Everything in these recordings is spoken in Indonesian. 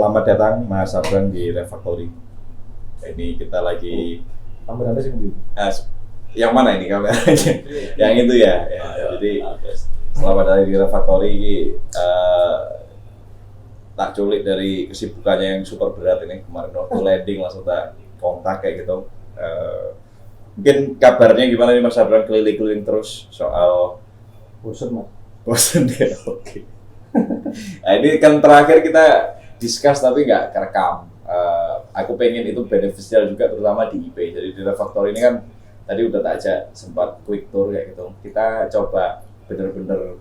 Selamat datang Mas Abang di Refactory. Ini kita lagi Kamera apa sih ini? yang mana ini kameranya? Yang itu ya. Jadi selamat datang di Refactory ini tak culik dari kesibukannya yang super berat ini. Kemarin waktu landing langsung tak kontak kayak gitu. Mungkin kabarnya gimana nih Mas Abang, keliling-keliling terus soal Bosen mas. bosen ya, oke. Nah ini kan terakhir kita discuss tapi nggak kerekam. Aku pengen itu beneficial juga terutama di IP. Jadi di Refactory ini kan tadi udah tak ajak sempat quick tour kayak gitu. Kita coba bener-bener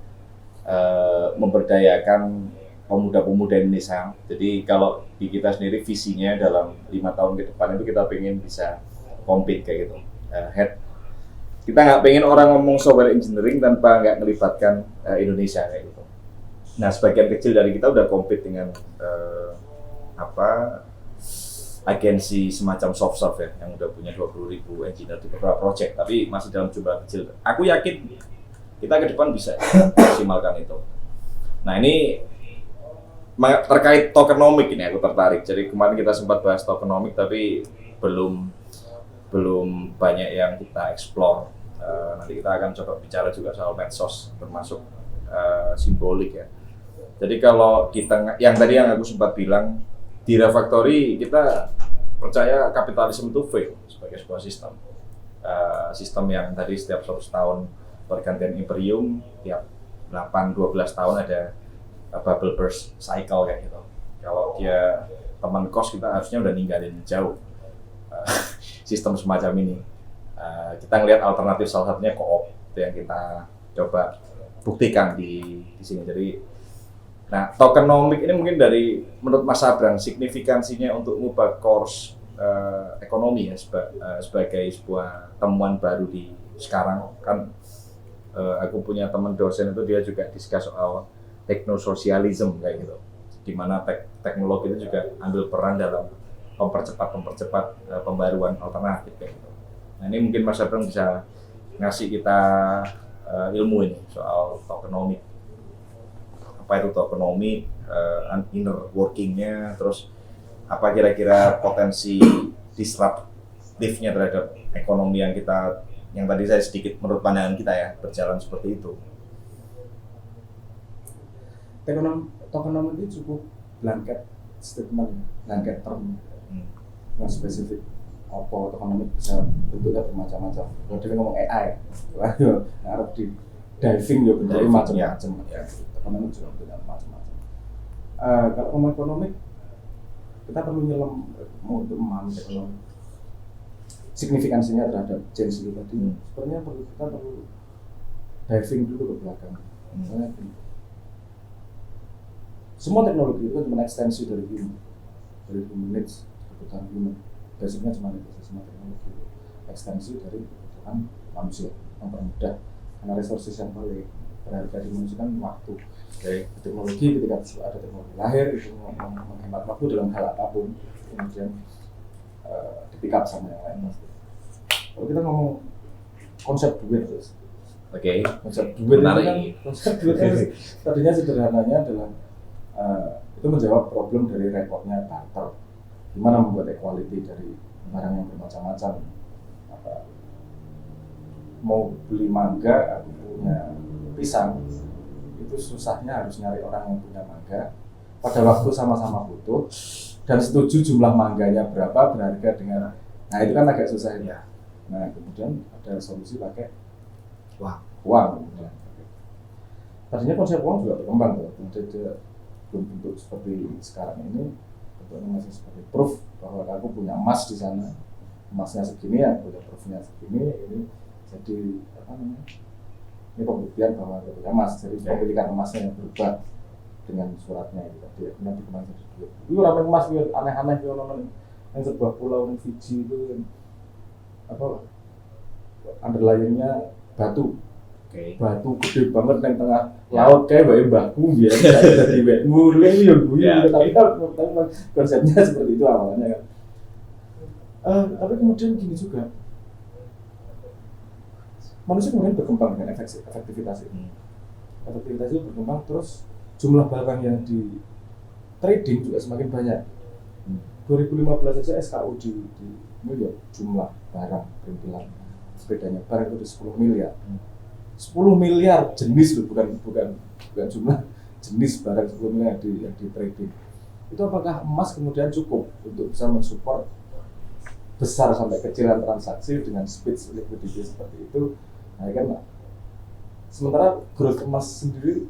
memberdayakan pemuda-pemuda Indonesia. Jadi kalau di kita sendiri visinya dalam 5 tahun ke depan itu kita pengen bisa compete kayak gitu. Kita nggak pengen orang ngomong software engineering tanpa nggak melibatkan Indonesia kayak gitu. Nah, sebagian kecil dari kita udah compete dengan agensi semacam SoftServe ya, yang udah punya 20.000 engineer di beberapa project, tapi masih dalam jumlah kecil. Aku yakin kita ke depan bisa maksimalkan itu. Nah, ini terkait tokenomic ini aku tertarik. Jadi kemarin kita sempat bahas tokenomic, tapi belum banyak yang kita explore. Nanti kita akan coba bicara juga soal medsos, termasuk simbolik ya. Jadi kalau kita, yang tadi yang aku sempat bilang, di Refactory kita percaya kapitalisme itu fail sebagai sebuah sistem. Sistem yang tadi setiap 100 tahun pergantian imperium, tiap 8-12 tahun ada bubble burst cycle kayak gitu. Kalau dia teman kos kita harusnya udah ninggalin jauh sistem semacam ini. Kita ngelihat alternatif salah satunya co-op, itu yang kita coba buktikan di sini. Jadi, nah tokenomic ini mungkin dari menurut Mas Abrang signifikansinya untuk mengubah course ekonomi ya sebagai sebuah temuan baru di sekarang kan. Aku punya teman dosen itu dia juga discuss soal technosocialism kayak gitu, di mana teknologi itu juga ambil peran dalam mempercepat pembaruan alternatif kayak gitu. Nah ini mungkin Mas Abrang bisa ngasih kita ilmu ini soal tokenomic. Apa itu tokenomic, inner workingnya, terus apa kira-kira potensi disruptifnya terhadap ekonomi yang tadi saya sedikit menurut pandangan kita ya berjalan seperti itu. Tokenomic itu cukup blanket statement, blanket term, yang spesifik. Apa tokenomic bisa bentuknya bermacam-macam. Kalau dia ngomong AI, harap di diving ya bentuknya macam-macam. Ya. Tokenomic juga bentuknya macam-macam. Kalau ngomong ekonomi, kita perlu nyelam untuk memahami ekonomi. Signifikansinya terhadap change itu tadi, sebenarnya kita perlu diving dulu ke belakang. Misalnya semua teknologi itu kan cuma ekstensi dari human needs, kebutuhan human. Basicnya cuma itu, semua teknologi ekstensi dari kebutuhan manusia yang mempermudah. Karena resources yang paling berharga di manusia kan waktu. Teknologi, ketika ada teknologi lahir itu menghemat waktu dalam hal apapun, kemudian di-pick up sama yang lain. Kalau kita ngomong konsep duit terus, konsep duit kan tadinya sederhananya adalah itu menjawab problem dari repotnya barter, gimana membuat equality dari barang yang bermacam-macam. Mau beli mangga, aku punya pisang, itu susahnya harus nyari orang yang punya mangga pada waktu sama-sama butuh dan setuju jumlah mangganya berapa berharga dengan, nah itu kan agak susah ya. Nah kemudian ada solusi pakai uang. Tadinya konsep uang juga berkembang tuh, kemudian belum bentuk seperti sekarang ini, bentuknya masih seperti proof bahwa aku punya emas di sana, emasnya segini ya, punya proofnya segini, ini jadi ini pembuktian bahwa aku punya emas, jadi pemilikan emasnya yang berubah dengan suratnya itu tadi, nanti kemarin jadi duit. Itu ramai emas itu aneh-aneh itu yang sebuah pulau di Fiji itu underlying-nya batu. Batu gede banget yang tengah laut kayak mbahku biasa dari mulai tapi konsepnya seperti itu awalnya kan. Tapi kemudian gini juga, manusia kemudian berkembang dengan efektivitas itu. Efektivitas itu berkembang, terus jumlah barang yang trading juga semakin banyak. 2015 saja SKU di New York jumlah barang perintilan sepedanya barang itu 10 miliar. 10 miliar jenis loh, bukan jumlah jenis barang 10 miliar yang di trading. Itu apakah emas kemudian cukup untuk bisa mensupport besar sampai kecilan transaksi dengan speed liquidity seperti itu? Nah, kan sementara growth emas sendiri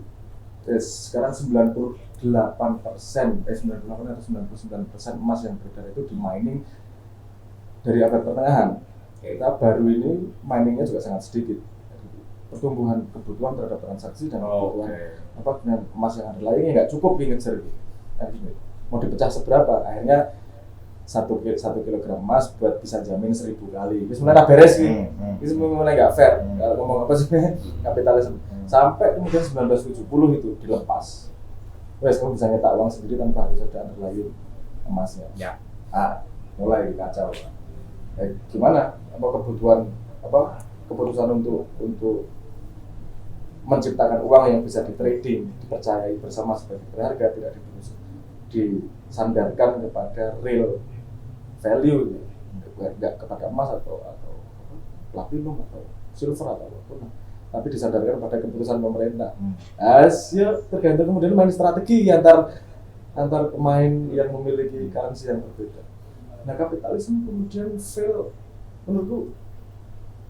sekarang 98%, 98 atau 99% emas yang beredar itu di mining dari abad pertengahan. Kita baru ini miningnya juga sangat sedikit. Pertumbuhan kebutuhan terhadap transaksi dan kebutuhan dengan emas yang ada lainnya nggak cukup ngejar. Mau dipecah seberapa? Akhirnya 1 kilogram emas buat bisa jamin 1000 kali. Itu sebenarnya beres nih. Itu sebenarnya nggak fair. Kalau ngomong apa sih kapitalisme. Sampai kemudian 1970 itu dilepas. Wes kamu bisa nyetak uang sendiri tanpa harus ada underlying emasnya. Ya. Mulai dikacau. Gimana? Keputusan untuk menciptakan uang yang bisa di trading, dipercayai bersama sebagai berharga, tidak disandarkan kepada real value, nggak kepada emas atau platinum atau silver atau apapun, tapi disandarkan pada keputusan pemerintah. Ya tergantung kemudian main strategi antar pemain yang memiliki currency yang berbeda. Nah, kapitalisme kemudian fail. Menurutku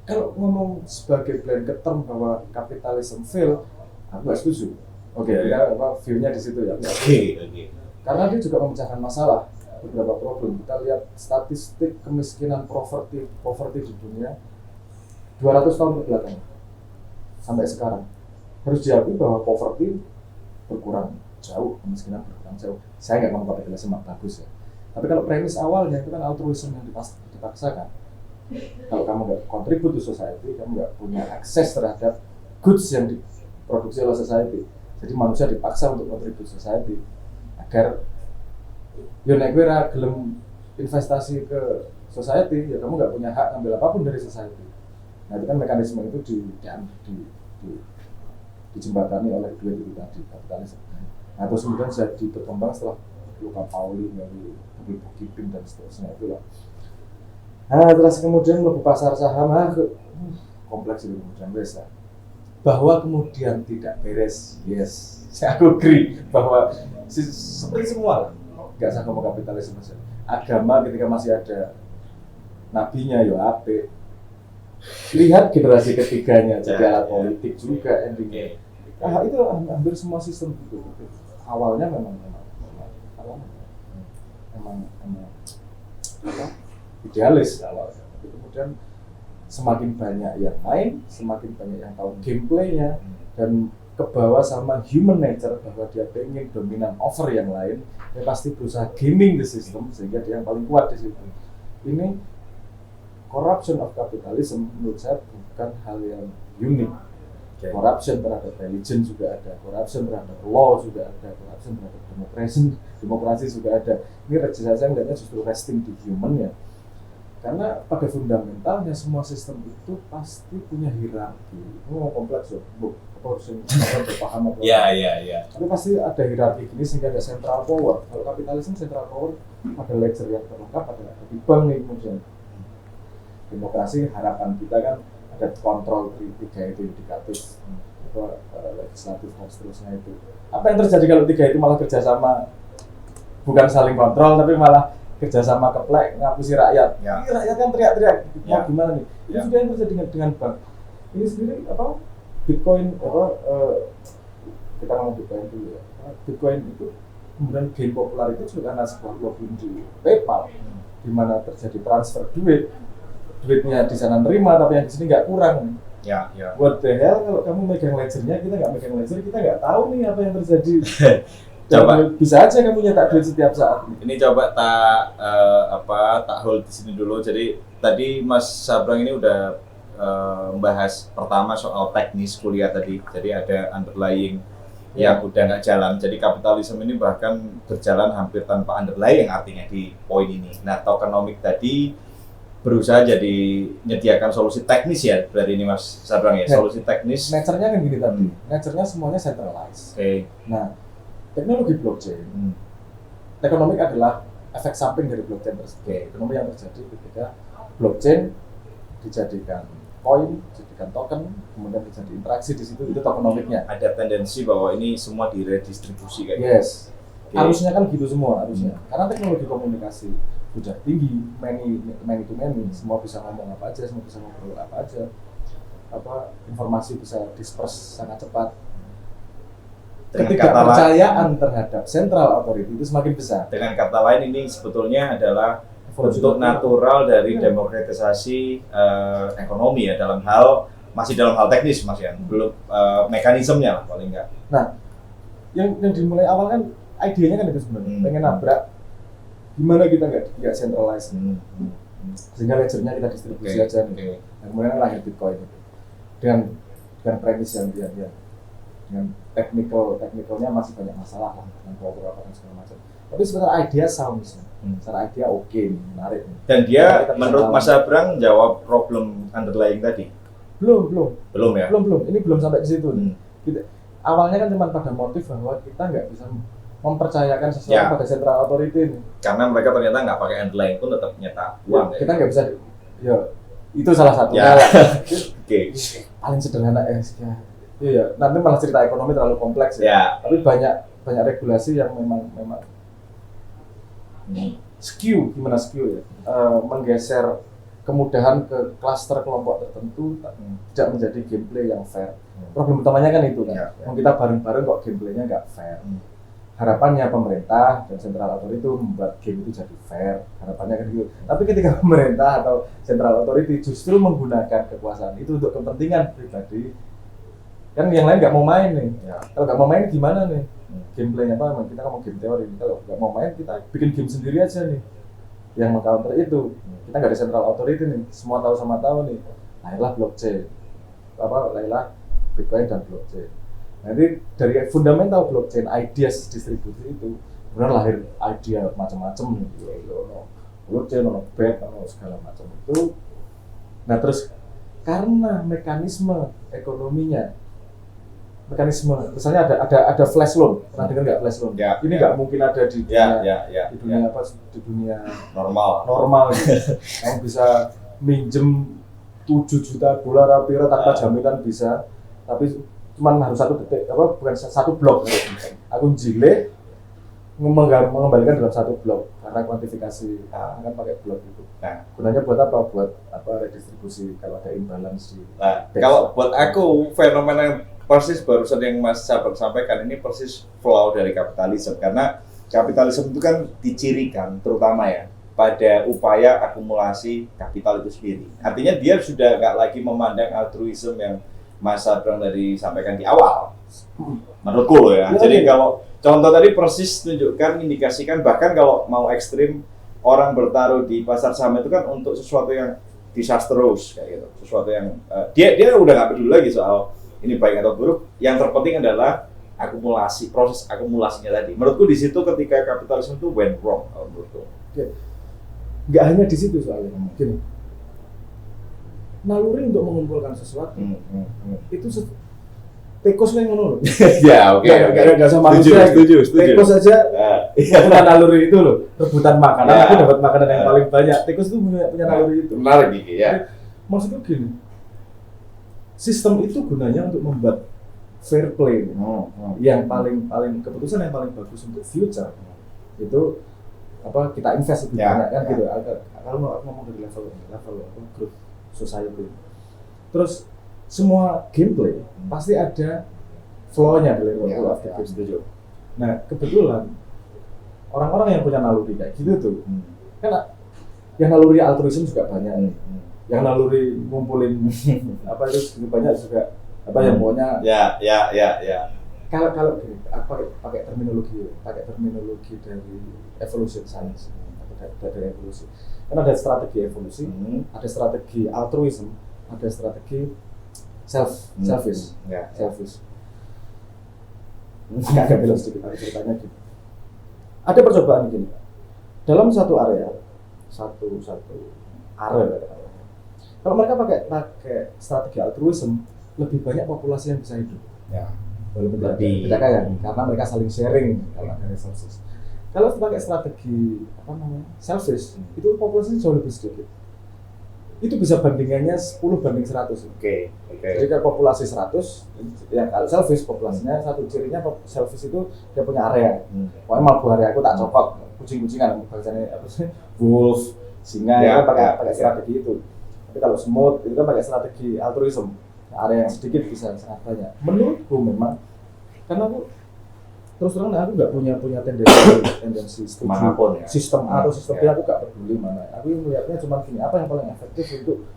kalau ngomong sebagai blanket term bahwa kapitalisme fail, aku nggak setuju. Ya view-nya di situ ya. Karena dia juga memecahkan masalah, beberapa problem. Kita lihat statistik kemiskinan poverty di dunia 200 tahun ke belakang sampai sekarang. Harus diakui bahwa poverty berkurang jauh, kemiskinan berkurang jauh. Saya nggak ngomong kapitalisme bagus ya. Tapi kalau premis awalnya itu kan altruism yang dipaksakan. Kalau kamu nggak contribute to society, kamu nggak punya akses terhadap goods yang diproduksi oleh society. Jadi manusia dipaksa untuk contribute to society agar nek kowe ora gelem investasi ke society, ya kamu nggak punya hak ambil apapun dari society. Nah, itu kan mekanisme itu dijembatani oleh duit itu tadi, kapitalisme. Nah, terus kemudian jadi berkembang setelah Luca Pauli dari bookkeeping dan seterusnya itulah. Nah, terus kemudian lebih pasar saham, kompleks itu kemudian besar. Bahwa kemudian tidak beres, yes, saya agree bahwa seperti semua, nggak usah ngomong kapitalisme saja. Agama ketika masih ada nabinya, ya apik. Lihat generasi ketiganya jadi alat politik juga endingnya. Itu hampir semua sistem itu. Awalnya memang idealis awalnya. Kemudian semakin banyak yang main, semakin banyak yang tahu gameplaynya dan kebawa sama human nature bahwa dia pengen dominan over yang lain, dia pasti berusaha gaming the system sehingga dia yang paling kuat di situ. Ini corruption of capitalism menurut saya bukan hal yang unik. Corruption terhadap religion juga ada, corruption terhadap law juga ada, corruption terhadap demokrasi juga ada. Ini saya melihatnya justru resting di human ya. Karena pada fundamentalnya semua sistem itu pasti punya hierarki. Ini kompleks loh, Bu. Apa harus berpaham apa? Ya. Tapi pasti ada hierarki gini sehingga ada central power. Kalau kapitalisme central power ada ledger yang terlengkap, ada di bank nih kemudian. Demokrasi harapan kita kan ada kontrol tiga itu indikatif, legislatif dan seterusnya itu. Apa yang terjadi kalau tiga itu malah kerjasama, bukan saling kontrol tapi malah kerjasama keplek ngapusi rakyat. Ini rakyat kan teriak-teriak, mau gimana nih? Ini sudah yang terjadi dengan bank. Ini sendiri Bitcoin kita ngomong Bitcoin dulu ya. Bitcoin itu kemudian gain popularity juga karena sebuah login di PayPal, di mana terjadi transfer duitnya di sana nerima tapi yang di sini nggak kurang. Ya. What the hell, kalau kamu megang ledgernya, kita nggak megang ledger, kita nggak tahu nih apa yang terjadi. Coba bisa aja kamu nyetak duit setiap saat. Ini coba tak hold di sini dulu. Jadi tadi Mas Sabrang ini udah membahas pertama soal teknis kuliah tadi. Jadi ada underlying yang udah nggak jalan. Jadi kapitalisme ini bahkan berjalan hampir tanpa underlying artinya di poin ini. Nah, tokenomics tadi berusaha jadi menyediakan solusi teknis ya, berarti ini Mas Sabrang ya, solusi teknis. Nature-nya kan gini tadi, nature-nya semuanya centralized. Oke. Nah, teknologi blockchain Tokenomic adalah efek samping dari blockchain tersebut. Ekonomi yang terjadi ketika blockchain dijadikan koin, dijadikan token, kemudian terjadi interaksi di situ, itu tokenomicnya. Ada tendensi bahwa ini semua diredistribusi kayak gitu. Yes. Harusnya kan gitu semua harusnya. Karena teknologi komunikasi sudah tinggi, many to many, semua bisa ngomong apa aja, semua bisa ngobrol apa aja. Informasi bisa disperse sangat cepat. Ketidakpercayaan terhadap central authority itu semakin besar. Dengan kata lain ini sebetulnya adalah bentuk natural dari demokratisasi ekonomi ya, masih dalam hal teknis Mas ya, belum mekanismenya lah paling enggak. Nah, yang dimulai awal kan idenya kan itu sebenarnya pengen nabrak gimana kita nggak centralized sehingga ledgernya kita distribusi aja nih. Nah, kemudian lahir Bitcoin itu dengan premis yang dia dengan teknikalnya masih banyak masalah lah dengan beberapa dan segala macam. Tapi sebenarnya idea sound, secara idea oke, menarik. Dan dia menurut Mas Abrang jawab problem underlying tadi? Belum ya? Belum. Ini belum sampai ke situ. Awalnya kan cuma pada motif bahwa kita nggak bisa mempercayakan sesuatu pada central authority ini. Karena mereka ternyata nggak pakai underlying pun tetap nyetak uang. Kita nggak bisa. Ya, itu salah satunya. Oke. Paling sederhana Iya, nanti malah cerita ekonomi terlalu kompleks ya. Tapi banyak regulasi yang memang skew ya, menggeser kemudahan ke klaster kelompok tertentu tidak menjadi gameplay yang fair. Problem utamanya kan itu kan, kita bareng-bareng kok gameplaynya nggak fair. Harapannya pemerintah dan central authority itu membuat game itu jadi fair, harapannya kan gitu. Tapi ketika pemerintah atau central authority justru menggunakan kekuasaan itu untuk kepentingan pribadi, kan yang lain nggak mau main nih. Kalau nggak mau main gimana nih? Gameplaynya apa? Kita ngomong game teori. Kalau nggak mau main kita bikin game sendiri aja nih. Yang meng-counter itu, kita nggak ada central authority nih. Semua tahu sama tahu nih. Lahirlah blockchain. Lahirlah Bitcoin dan blockchain. Nanti dari fundamental blockchain, ideas distribusi itu, kemudian lahir idea macam-macam nih. Blockchain, bet, segala macam itu. Nah terus karena mekanisme ekonominya, misalnya ada flash loan, pernah dengar nggak flash loan? Ini nggak mungkin ada di dunia di dunia normal gitu. Yang bisa minjem 7 juta dolar tanpa jaminan bisa, tapi cuman harus 1 detik, bukan 1 blok. Aku jile mengembalikan dalam 1 blok karena kuantifikasi kan pakai blok itu. Nah, gunanya buat apa? Buat redistribusi kalau ada imbalance di. Nah, kalau buat aku fenomena yang persis barusan yang Mas Sabar sampaikan ini persis flow dari kapitalisme, karena kapitalisme itu kan dicirikan terutama ya pada upaya akumulasi kapital itu sendiri. Artinya dia sudah nggak lagi memandang altruisme yang Mas Sabar tadi sampaikan di awal. Menurutku loh ya. Jadi kalau contoh tadi persis tunjukkan, indikasikan, bahkan kalau mau ekstrim orang bertaruh di pasar saham itu kan untuk sesuatu yang disastrous kayak gitu, sesuatu yang dia udah nggak peduli lagi soal ini baik atau buruk. Yang terpenting adalah akumulasi, proses akumulasinya tadi. Menurutku di situ ketika kapitalisme itu went wrong menurutku. Nggak hanya di situ soalnya, gini. Naluri untuk mengumpulkan sesuatu itu tekos yang ngono. Ya, oke. Enggak usah manusia. Setuju. Tekos saja. Bukan naluri itu loh. Rebutan makanan, aku dapat makanan yang paling banyak. Tekos itu punya naluri itu. Menarik gitu ya. Maksudnya gini. Sistem itu gunanya untuk membuat fair play. Yang paling keputusan yang paling bagus untuk future itu kita invest lebih banyak kan gitu. Kalau ngomong dari level growth society. Terus semua gameplay pasti ada flow-nya dari level of the game. Setuju. Nah, kebetulan orang-orang yang punya naluri kayak gitu tuh, kan yang naluri altruism juga banyak. Yang naluri ngumpulin itu banyak juga yang pokoknya. Ya. Kalau gini, pakai terminologi dari evolution science atau dari evolusi. Kan ada strategi evolusi, ada strategi altruism, ada strategi selfish. Agak belok sedikit ceritanya gitu. Ada percobaan gini. Dalam satu area, kalau mereka pakai strategi altruism, lebih banyak populasi yang bisa hidup. Walaupun tidak kaya, karena mereka saling sharing kalau ada resources. Kalau pakai strategi apa namanya selfish, itu populasinya jauh lebih sedikit. Itu bisa bandingannya 10/100. Oke. Jadi kalau populasi 100, ya kalau selfish populasinya satu, cirinya selfish itu dia punya area. Pokoknya mau area aku tak cokot, kucing-kucingan, misalnya apa sih, wolf, singa, Ya, itu kan pakai ya. strategi itu. Tapi kalau semut itu kan pakai strategi altruism, area yang sedikit bisa sangat banyak. Menurutku memang, karena aku terus terang aku nggak punya tendensi setuju Kemanapun ya. sistem A atau sistem B, Ya. aku nggak peduli mana. Aku melihatnya cuma gini, apa yang paling efektif untuk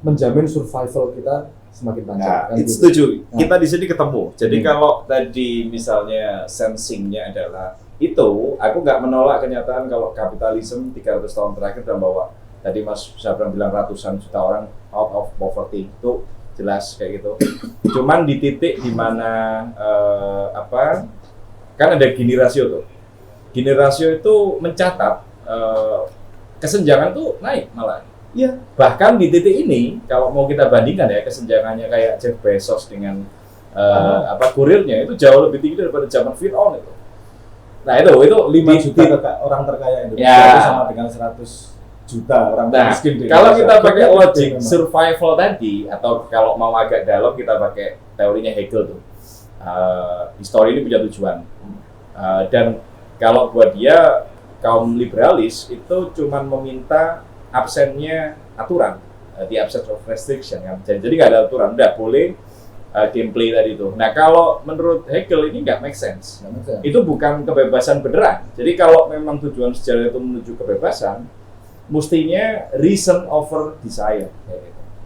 menjamin survival kita semakin panjang. Nah, kan itu gitu. setuju. Nah. Kita di sini ketemu. Jadi kalau tadi misalnya sensingnya adalah itu, aku nggak menolak kenyataan kalau kapitalisme 300 tahun terakhir dan bahwa tadi Mas Sabran bilang ratusan juta orang out of poverty, itu jelas kayak gitu. Cuman di titik dimana kan ada Gini rasio tuh. Gini rasio itu mencatat kesenjangan tuh naik malah. Iya. Bahkan di titik ini, kalau mau kita bandingkan ya, kesenjangannya kayak Jeff Bezos dengan kurirnya itu jauh lebih tinggi daripada zaman Fir'aun itu. Nah itu 5 juta orang terkaya Indonesia Ya. itu sama dengan 100 juta orang Nah, miskin di kalau Indonesia. kita pakai Itu logik memang. survival tadi, atau kalau mau agak dalam kita pakai teorinya Hegel tuh, histori ini punya tujuan. Dan kalau buat dia kaum liberalis itu cuman meminta absennya aturan, the absence of restriction kan. Jadi nggak ada aturan, udah boleh gameplay tadi itu. Nah kalau menurut Hegel ini nggak make sense. Itu bukan kebebasan beneran. Jadi kalau memang tujuan sejarah itu menuju kebebasan, mestinya reason over desire.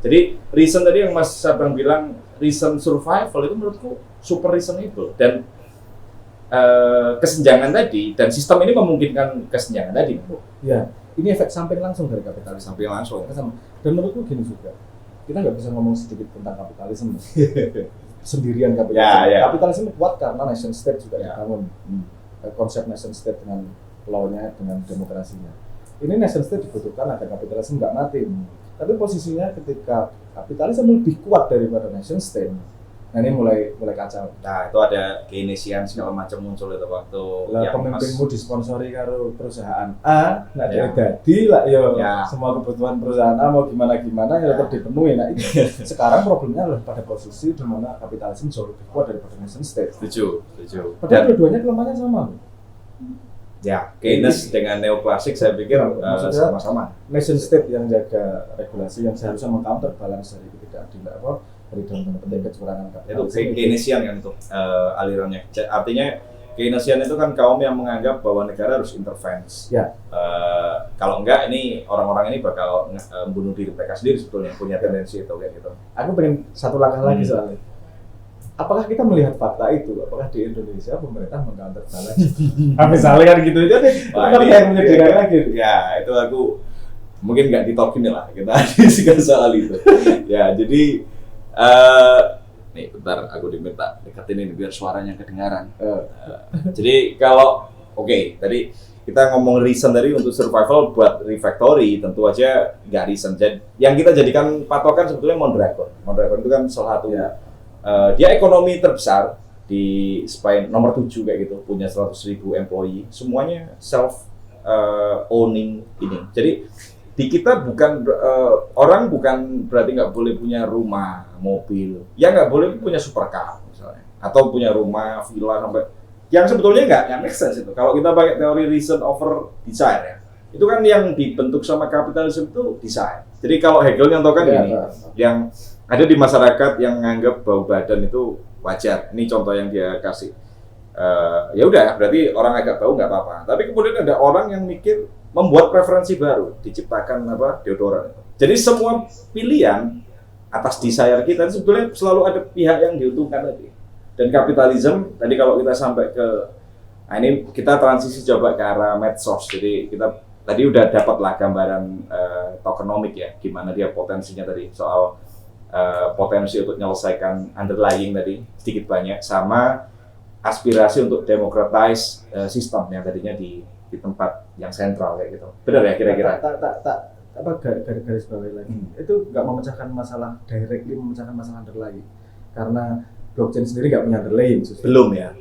Jadi reason tadi yang Mas Sabang bilang reason survival itu menurutku super reasonable, dan kesenjangan tadi dan sistem ini memungkinkan kesenjangan tadi. Ya, ini efek samping langsung dari kapitalisme. Sampai langsung. Dan menurutku gini juga, kita nggak bisa ngomong sedikit tentang kapitalisme sendirian kapitalisme. Ya. Kapitalisme kuat karena nation state juga Ya. dibangun. Konsep nation state dengan law-nya, dengan demokrasinya. Ini nation state dibutuhkan agar kapitalisme nggak mati. Tapi posisinya ketika kapitalisme lebih kuat daripada nation state, nah ini mulai kacau. Nah itu ada Keynesian segala macam muncul itu waktu Lah yang pemimpinmu disponsori karo perusahaan A, nah Ya. dadi lah yo Ya. semua kebutuhan perusahaan A mau gimana ya tetap dipenuhi. Nah itu sekarang problemnya adalah pada posisi di mana kapitalisme jauh lebih kuat daripada nation state. setuju. Padahal dua-duanya kelemahannya sama. Ya, Keynes dengan neoklasik saya pikir Maksudnya, sama-sama. Nation state yang jaga regulasi yang seharusnya mengcounter balance dari ketidakadilan dari dalam penting kecurangan Itu kapitalisme. Keynesian kan itu alirannya. Artinya Keynesian itu kan kaum yang menganggap bahwa negara harus intervensi. Ya. Kalau enggak ini orang-orang ini bakal bunuh diri mereka sendiri sebetulnya, punya tendensi itu kayak gitu. Aku pengen satu langkah lagi soalnya. Apakah kita melihat fakta itu? Apakah di Indonesia pemerintah mengcounter balance? Misalnya kan gitu itu Wah, kan ini- yang menyedihkan lagi. Ya, itu aku mungkin nggak ditalkin lah kita diskusi soal itu. Ya, jadi nih bentar aku diminta deketin ini biar suaranya kedengaran. Jadi kalau oke, tadi kita ngomong reason tadi untuk survival buat refactory tentu aja nggak reason. Jadi yang kita jadikan patokan sebetulnya Mondragon. Mondragon itu kan salah satu Ya. dia ekonomi terbesar di Spain, nomor 7 kayak gitu, punya 100.000 employee, semuanya self owning ini. Jadi di kita bukan orang bukan berarti nggak boleh punya rumah, mobil, ya nggak boleh punya supercar misalnya, atau punya rumah, villa sampai yang sebetulnya nggak make sense itu. Kalau kita pakai teori reason over desire ya, itu kan yang dibentuk sama kapitalisme itu desire. Jadi kalau Hegel nyontohkan Ya, ini, ya. yang ada di masyarakat yang menganggap bau badan itu wajar. Ini contoh yang dia kasih. Ya udah, berarti orang agak bau nggak apa-apa. Tapi kemudian ada orang yang mikir membuat preferensi baru, diciptakan deodoran. Jadi semua pilihan atas desire kita sebetulnya selalu ada pihak yang diuntungkan tadi. Dan kapitalisme tadi kalau kita sampai ke, nah ini kita transisi coba ke arah medsos. Jadi kita tadi udah dapatlah gambaran tokenomik ya, gimana dia potensinya tadi soal potensi untuk menyelesaikan underlying tadi sedikit banyak, sama aspirasi untuk democratize sistem yang tadinya di tempat yang sentral kayak gitu. Benar ya kira-kira? Garis bawah lagi. Itu nggak memecahkan masalah directly, memecahkan masalah underlying. Karena blockchain sendiri nggak punya underlying. Belum ya.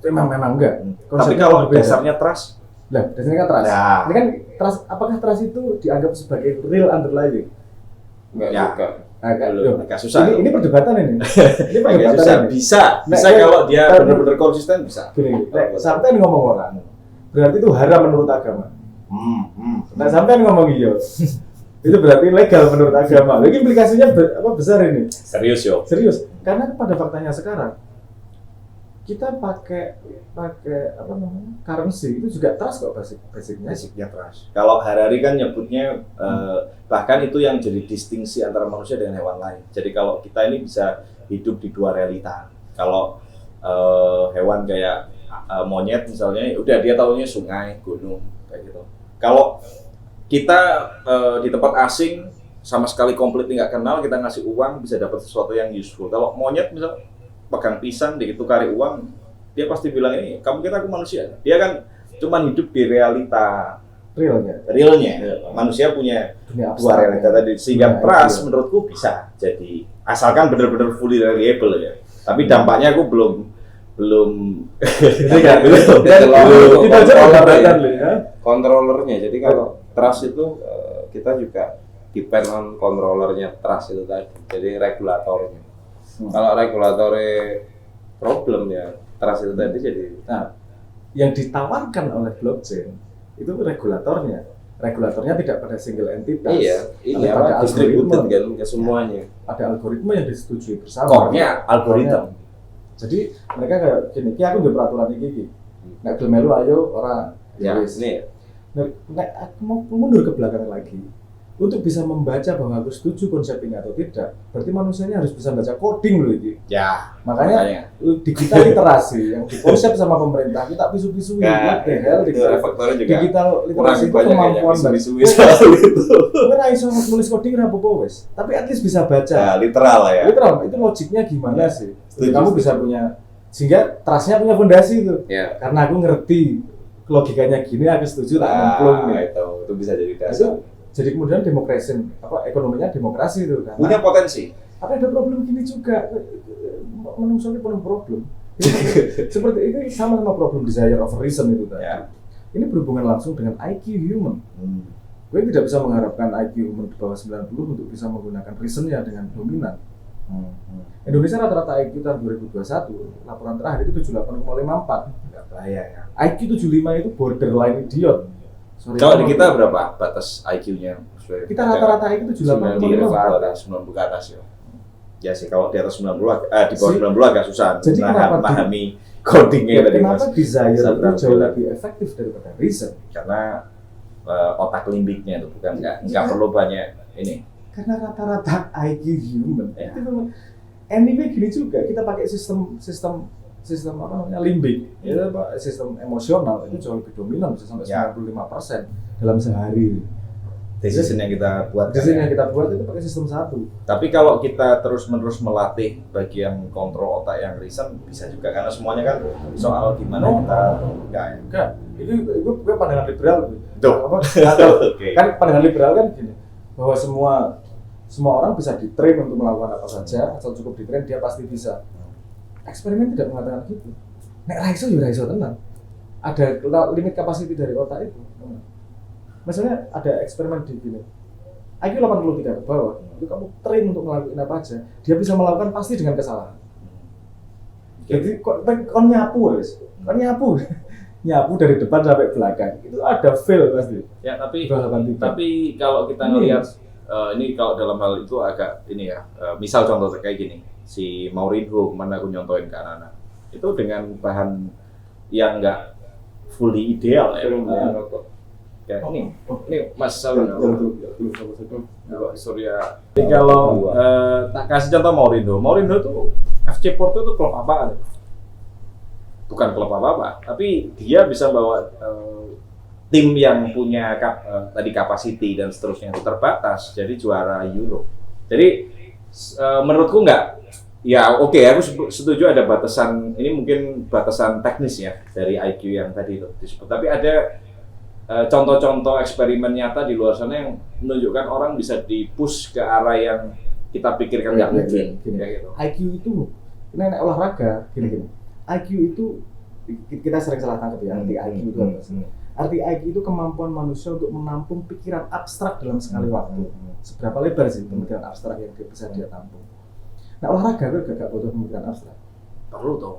memang enggak. Tapi Konsepnya kalau berbeda. dasarnya trust, Lah, dasarnya kan trust. Ya. Ini kan trust, apakah trust itu dianggap sebagai real underlying? Enggak Ya. juga. agak susah. Ini perdebatan ini. Ini Agak perdebatan susah. ini. Bisa Nah, kalau dia tapi- benar-benar konsisten bisa. Gini, sampai ngomong orang, berarti itu haram menurut agama. Nah, sampai ngomong iya, itu berarti legal menurut agama. Lagi implikasinya besar ini. Serius yo. Serius, karena pada faktanya sekarang kita pakai currency itu juga trust kok basicnya. Basicnya trust. Kalau Harari kan nyebutnya bahkan itu yang jadi distingsi antara manusia dengan hewan lain. Jadi kalau kita ini bisa hidup di dua realita. Kalau hewan kayak monyet misalnya, udah dia tahunya sungai, gunung kayak gitu. Kalau kita di tempat asing sama sekali komplit nggak kenal, kita ngasih uang bisa dapat sesuatu yang useful. Kalau monyet misal pegang pisang ditukari uang, dia pasti bilang ini kamu kira aku manusia. Dia kan cuma hidup di realita Realnya. realnya. Manusia punya Dunia dua abstrak. realita tadi, sehingga Dunia trust ideal. menurutku bisa jadi asalkan benar-benar fully reliable ya. Tapi dampaknya aku belum Ini kan, belum kita aja perdebatan loh ya. Controllernya. Jadi kalau trust itu kita juga depend on controllernya trust itu tadi. Jadi regulatornya. Kalau regulatornya problem ya trust itu tadi jadi Nah, yang ditawarkan oleh blockchain itu regulatornya. Regulatornya tidak pada single entitas. ini Tapi pada apa distributed algoritma. kan ke semuanya. Ada algoritma yang disetujui bersama. core-nya algoritma. Jadi mereka kayak gini, ki aku udah peraturan ini. Nek gelem melu ayo ora Ya, wis. ini Nek aku mau mundur ke belakang lagi. Untuk bisa membaca bahwa aku setuju konsep ini atau tidak, berarti manusianya harus bisa baca coding loh ini. Ya, Makanya digital literasi yang dikonsep sama pemerintah kita pisu-pisu Nah, what the hell, itu faktornya juga digital literasi itu banyak kemampuan yang banget. bisu-bisu soal itu. Kowe ra iso nulis coding ra apa-apa wes, tapi at least bisa baca. Ya, literal lah ya. Literal, itu logiknya gimana sih? Setuju, Kamu setuju. bisa punya, sehingga trustnya punya fondasi itu. Ya. Karena aku ngerti logikanya gini, aku setuju tak nyemplung nih. itu bisa jadi Itu dasar. jadi kemudian demokrasi, ekonominya demokrasi itu kan. Punya potensi. Tapi ada problem gini juga, menungso ini penuh problem. Seperti ini sama problem desire of reason itu tadi. Ya. Ini berhubungan langsung dengan IQ human. Gue tidak bisa mengharapkan IQ human di bawah 90 untuk bisa menggunakan reasonnya dengan dominan. Indonesia rata-rata IQ tahun 2021, laporan terakhir itu 78,54. Nggak bahaya ya. IQ 75 itu borderline idiot. Sorry, Kalau di kita berapa batas IQ-nya? kita rata-rata IQ 78,54. 90 ke atas ya. Ya sih, kalau di atas 90 di bawah 90 agak susah Jadi kenapa memahami codingnya tadi Kenapa Mas. desire Bisa itu jauh berarti. lebih efektif daripada reason? Karena otak limbiknya itu bukan nggak Iya. perlu banyak ini. Karena rata-rata IQ human Ya. itu memang anyway gini juga, kita pakai sistem apa namanya limbik, ya apa sistem emosional itu jauh lebih dominan, bisa sampai Ya. 95% dalam sehari. Decision yang kita buat. Desain yang kita buat itu pakai sistem satu. Tapi kalau kita terus-menerus melatih bagian kontrol otak yang reason bisa juga karena semuanya kan soal gimana kita enggak ya. Enggak, itu gue pandangan liberal. Tuh. Apa, atau, Oke. kan pandangan liberal kan gini, bahwa semua orang bisa ditrain untuk melakukan apa saja, asal cukup ditrain dia pasti bisa. Eksperimen tidak mengatakan gitu. Nek raiso ya raiso tenang. Ada limit kapasiti dari otak itu. Misalnya ada eksperimen di gini, IQ 83 ke bawah, itu kamu train untuk melakukan apa aja, dia bisa melakukan pasti dengan kesalahan. Jadi kok nyapu wes, nyapu dari depan sampai belakang, itu ada fail pasti. Ya, tapi Di bawah 83. tapi kalau kita ngelihat ini kalau dalam hal itu agak ini ya, misal contoh kayak gini, si Mourinho kemana aku nyontoin ke anak-anak, itu dengan bahan yang enggak fully ideal ya. Kayak ini Mas Saul. Surya. Jadi kalau tak kasih contoh Mourinho tuh FC Porto itu klub apaan? Bukan klub apa-apa, tapi dia bisa bawa tim yang punya tadi capacity dan seterusnya itu terbatas jadi juara Euro. Jadi menurutku enggak. Ya oke, aku setuju ada batasan, ini mungkin batasan teknis ya dari IQ yang tadi itu disebut. Tapi ada contoh-contoh eksperimen nyata di luar sana yang menunjukkan orang bisa di-push ke arah yang kita pikirkan nggak mungkin. Gini. Kayak gitu. IQ itu, ini olahraga, gini. IQ itu kita sering salah tangkap ya, arti IQ itu apa sih? Arti IQ itu kemampuan manusia untuk menampung pikiran abstrak dalam sekali waktu. Seberapa lebar sih pemikiran abstrak yang bisa dia tampung? Nah, olahraga itu gak butuh pemikiran abstrak. Perlu dong.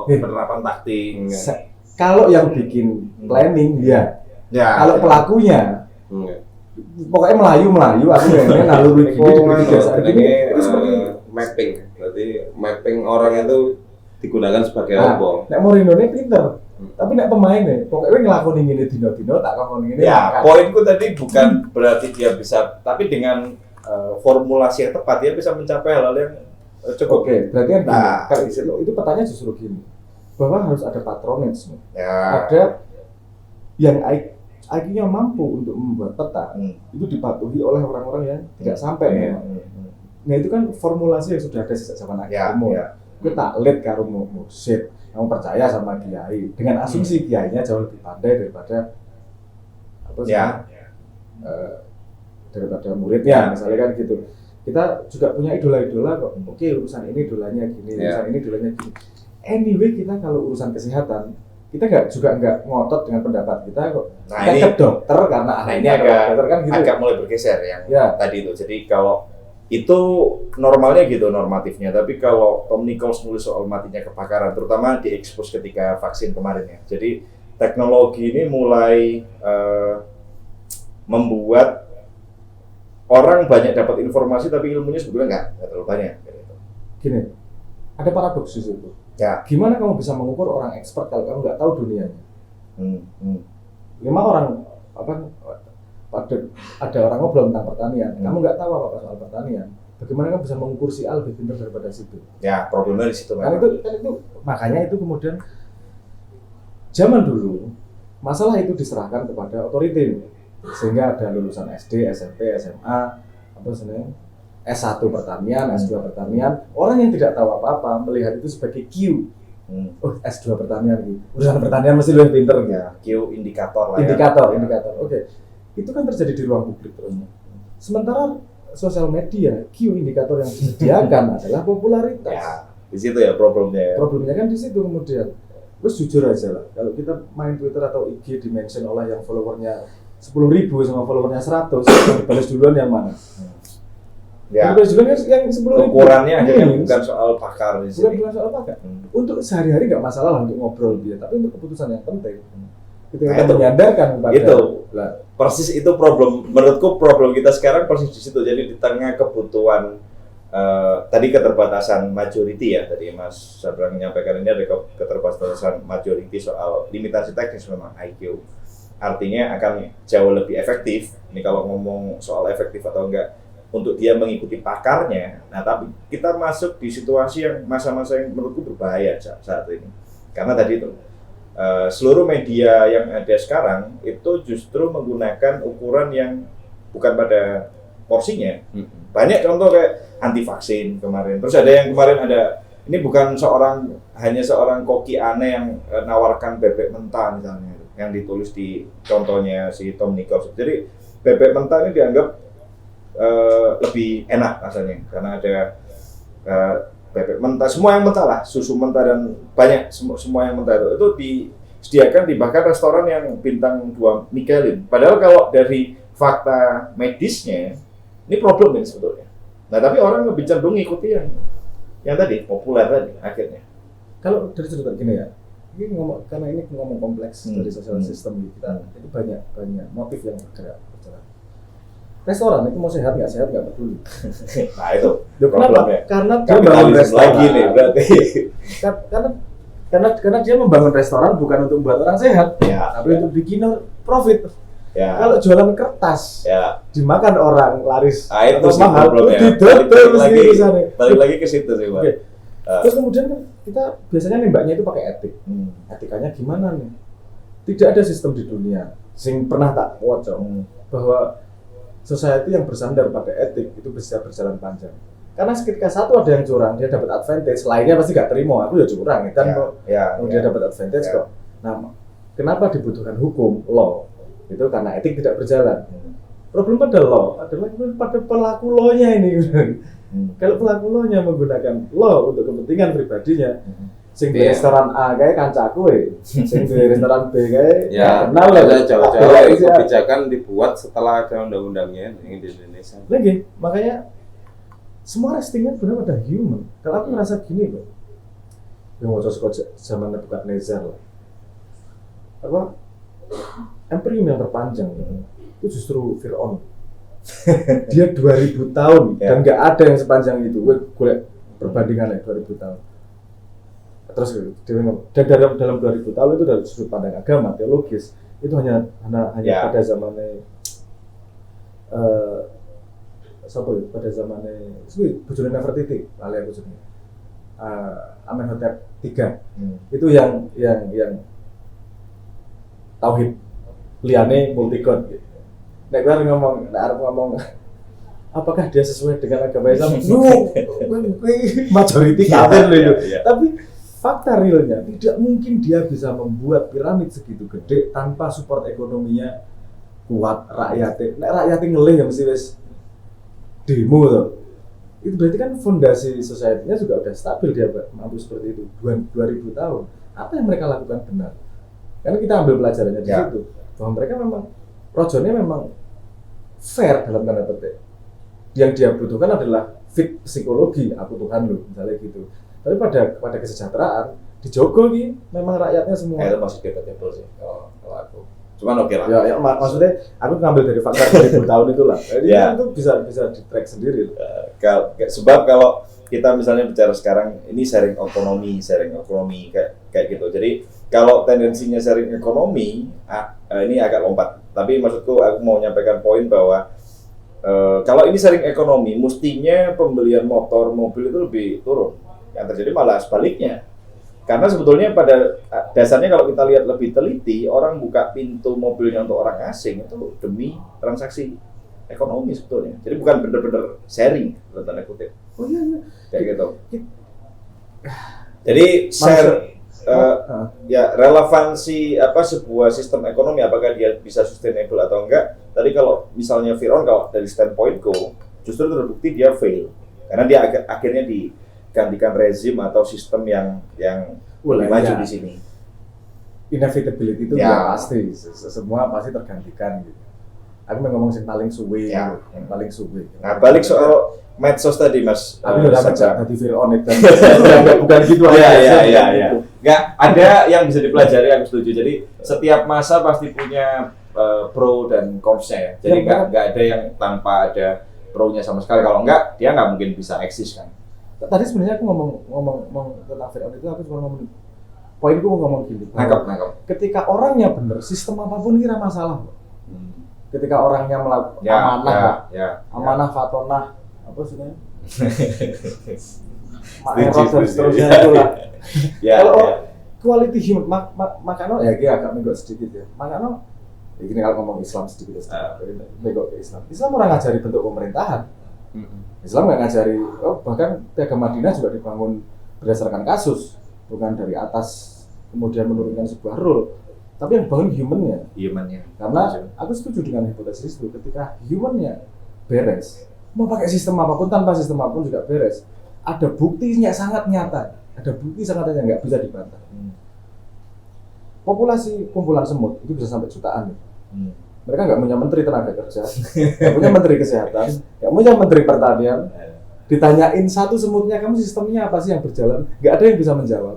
Penerapan taktik. Kalau yang bikin planning ya. Kalau ya. pelakunya pokoknya Melayu aku pengen naluri gini biasa itu seperti mapping. Berarti mapping orang itu digunakan sebagai apa? Nek Mourinho ini pinter. Tapi nek pemainnya pokoknya ngelakoni ini dino-dino tak ngakoni ini. Ya, poinku tadi bukan berarti dia bisa, tapi dengan formulasi yang tepat dia bisa mencapai hal-hal yang cukup. Oke, berarti kan Nah, kalau itu pertanyaan justru gini. Bahwa harus ada patronage. Ya. Ada yang IQ-nya mampu untuk membuat peta itu dipatuhi oleh orang-orang yang tidak sampai. Nah itu kan formulasi yang sudah ada sejak zaman agama. Kita taklid karo mursyid, kamu percaya sama kiai dengan asumsi kiainya jauh lebih pandai daripada daripada muridnya, misalnya kan gitu. Kita juga punya idola-idola kok. Oke, urusan ini idolanya gini, urusan ini idolanya gini. Anyway, kita kalau urusan kesehatan kita nggak ngotot dengan pendapat kita kok. Nah, kita ini ke dokter karena ini agak kan gitu. agak mulai bergeser yang tadi itu. Jadi kalau itu normalnya gitu normatifnya, tapi kalau Tom Nichols nulis soal matinya kebakaran, terutama diekspos ketika vaksin kemarin ya. Jadi teknologi ini mulai membuat orang banyak dapat informasi, tapi ilmunya sebetulnya nggak terlalu banyak. Gitu. Gini, ada paradoks di situ. Ya. Gimana kamu bisa mengukur orang expert kalau kamu nggak tahu dunianya? Memang orang ada orang ngobrol tentang pertanian, kamu nggak tahu apa soal pertanian. Bagaimana kamu bisa mengukur si A lebih pintar daripada situ? Ya, problemnya di situ. Kan itu makanya itu kemudian zaman dulu masalah itu diserahkan kepada otoriti, sehingga ada lulusan SD, SMP, SMA, S1 pertanian, S2 pertanian. Orang yang tidak tahu apa-apa melihat itu sebagai Q. Oh, S2 pertanian gitu. Urusan pertanian mesti lebih pintar ya. Q indikator lah. Indikator. Oke. Itu kan terjadi di ruang publik terus. Sementara sosial media, Q indikator yang disediakan adalah popularitas. Ya, di situ ya problemnya. Problemnya kan di situ kemudian. Terus jujur aja lah, kalau kita main Twitter atau IG dimention oleh yang followernya 10.000 sama followernya 100, yang dibalas duluan yang mana? Ya. Dibalas duluan yang 10.000. Ukurannya akhirnya bukan soal pakar di sini. Bukan soal pakar. Untuk sehari-hari nggak masalah lah untuk ngobrol dia, tapi untuk keputusan yang penting. Kita menyadarkan kepada itu persis itu menurutku problem kita sekarang persis di situ. Jadi di tengah kebutuhan tadi keterbatasan majority ya, tadi Mas Sabrang menyampaikan ini ada keterbatasan majority soal limitasi teknis memang IQ. Artinya akan jauh lebih efektif. Ini kalau ngomong soal efektif atau enggak untuk dia mengikuti pakarnya. Nah, tapi kita masuk di situasi yang masa-masa yang menurutku berbahaya saat ini. Karena tadi itu seluruh media yang ada sekarang itu justru menggunakan ukuran yang bukan pada porsinya. Banyak contoh kayak anti vaksin kemarin. Terus ada yang kemarin ini bukan hanya seorang koki aneh yang nawarkan bebek mentah misalnya, yang ditulis di contohnya si Tom Nichols. Jadi bebek mentah ini dianggap lebih enak rasanya karena ada bebek mentah, semua yang mentah lah, susu mentah dan banyak semua yang mentah itu disediakan di bahkan restoran yang bintang 2 Michelin. Padahal kalau dari fakta medisnya ini problem ini sebetulnya. Nah tapi orang lebih cenderung ngikuti yang tadi populer tadi akhirnya. Kalau dari sudut gini ya, karena ini ngomong kompleks dari sosial sistem kita, itu banyak motif yang bergerak. Restoran itu mau sehat nggak peduli. Nah itu problemnya. Karena dia membangun restoran lagi nih berarti. Karena dia membangun restoran bukan untuk membuat orang sehat, tapi untuk bikin profit. Ya. Kalau jualan kertas, dimakan orang laris, itu sih mahal, balik lagi ke situ sih, Pak. Okay. Terus kemudian kita biasanya nembaknya itu pakai etik. Etikanya gimana nih? Tidak ada sistem di dunia sing pernah tak wocok bahwa society yang bersandar pada etik itu bisa berjalan panjang. Karena ketika satu ada yang curang, dia dapat advantage, lainnya pasti gak terima. Aku ya curang, kan dia dapat advantage kok. Nah, kenapa dibutuhkan hukum, law? Itu karena etik tidak berjalan. Problem pada law adalah pada pelaku law-nya ini. Kalau pelaku law-nya menggunakan law untuk kepentingan pribadinya, Sing di Iya. restoran A kae kancaku sing di restoran B kae Ya, kenal lah. ada jauh-jauh Tak beda. kebijakan dibuat setelah ada undang-undangnya ini di Indonesia. Lagi, makanya semua restingnya benar pada human. Kalau aku ngerasa gini kok, yang mau coba zaman Nebukadnezar lah, apa Imperium yang terpanjang itu justru Fir'aun. Dia 2000 tahun dan nggak ada yang sepanjang itu. Gue perbandingannya 2000 tahun. Terus dia ngomong, dan dalam 2000 tahun itu dari sudut pandang agama, teologis itu hanya Ya. pada zamannya pada zamannya bojone Nefertiti, lali aku jenenge. Amenhotep III. Itu yang tauhid liane multigod gitu. Nek gue arep ngomong apakah dia sesuai dengan agama Islam? Majority kafir loh itu. Iya. Tapi fakta realnya tidak mungkin dia bisa membuat piramid segitu gede tanpa support ekonominya kuat rakyatnya. Nek rakyatnya ngelih ya mesti wis demo tuh. Itu berarti kan fondasi society-nya juga udah stabil dia mampu seperti itu 2000 tahun. Apa yang mereka lakukan benar? Karena kita ambil pelajarannya di Ya. situ bahwa mereka memang rojonya memang fair dalam tanda petik. Yang dia butuhkan adalah fit psikologi, aku Tuhan lu, misalnya gitu. Tapi pada kesejahteraan dijogo nih memang rakyatnya semua. Itu masih debatable sih kalau aku. Cuman oke lah. Ya, maksudnya aku ngambil dari fakta 2000 tahun itulah. Jadi Ya. itu bisa di track sendiri. Sebab kalau kita misalnya bicara sekarang ini sharing ekonomi kayak gitu. Jadi kalau tendensinya sharing ekonomi, ini agak lompat. Tapi maksudku aku mau menyampaikan poin bahwa kalau ini sharing ekonomi, mestinya pembelian motor, mobil itu lebih turun. Yang terjadi malah sebaliknya. Karena sebetulnya pada dasarnya kalau kita lihat lebih teliti, orang buka pintu mobilnya untuk orang asing itu demi transaksi ekonomi sebetulnya. Jadi bukan benar-benar sharing, dalam tanda kutip. Oh iya. Kayak gitu. Jadi share ya relevansi sebuah sistem ekonomi, apakah dia bisa sustainable atau enggak. Tadi kalau misalnya Fir'aun, kalau dari standpointku justru terbukti dia fail karena dia akhirnya digantikan rezim atau sistem yang lebih maju di sini. Inevitability itu Ya. ya pasti, semua pasti tergantikan gitu. Aku mau ngomong yang paling suwe, Ya. yang paling suwe. Nah, balik soal medsos tadi, Mas. Aku udah Sabda. baca tadi Fir'aun itu. Bukan gitu Iya, aja. iya. Nggak, ada yang bisa dipelajari, aku setuju. Jadi setiap masa pasti punya pro dan consnya ya. Jadi Ya, nggak ada yang tanpa ada pro-nya sama sekali. Kalau nggak, dia nggak mungkin bisa eksis kan. Tadi sebenarnya aku ngomong tentang Fir'aun itu, aku cuma ngomong poinku mau ngomong gini. bahwa Nangkep. Ketika orangnya bener, sistem apapun kira masalah. Ketika orangnya melakukan Ya, amanah, ya. amanah fatonah, apa sih namanya? Setuju, Error dan setuju. seterusnya Ya. itulah. Ya, Kalau ya. quality human, makanya ya dia agak menggok sedikit ya. Makanya ya gini kalau ngomong Islam sedikit ya, menggok ke Islam. Islam orang ngajari bentuk pemerintahan. Islam nggak ngajari, bahkan piagam Madinah juga dibangun berdasarkan kasus, bukan dari atas kemudian menurunkan sebuah rule. Tapi yang bangun human-nya. Human-nya. Karena aku setuju dengan hipotesis itu, ketika human-nya beres, mau pakai sistem apapun, tanpa sistem apapun juga beres. Ada buktinya sangat nyata, ada bukti sangat nyata nggak bisa dibantah. Populasi kumpulan semut itu bisa sampai jutaan. Mereka nggak punya menteri tenaga kerja, nggak punya menteri kesehatan, nggak punya menteri pertanian. Ditanyain satu semutnya, kamu sistemnya apa sih yang berjalan? Nggak ada yang bisa menjawab.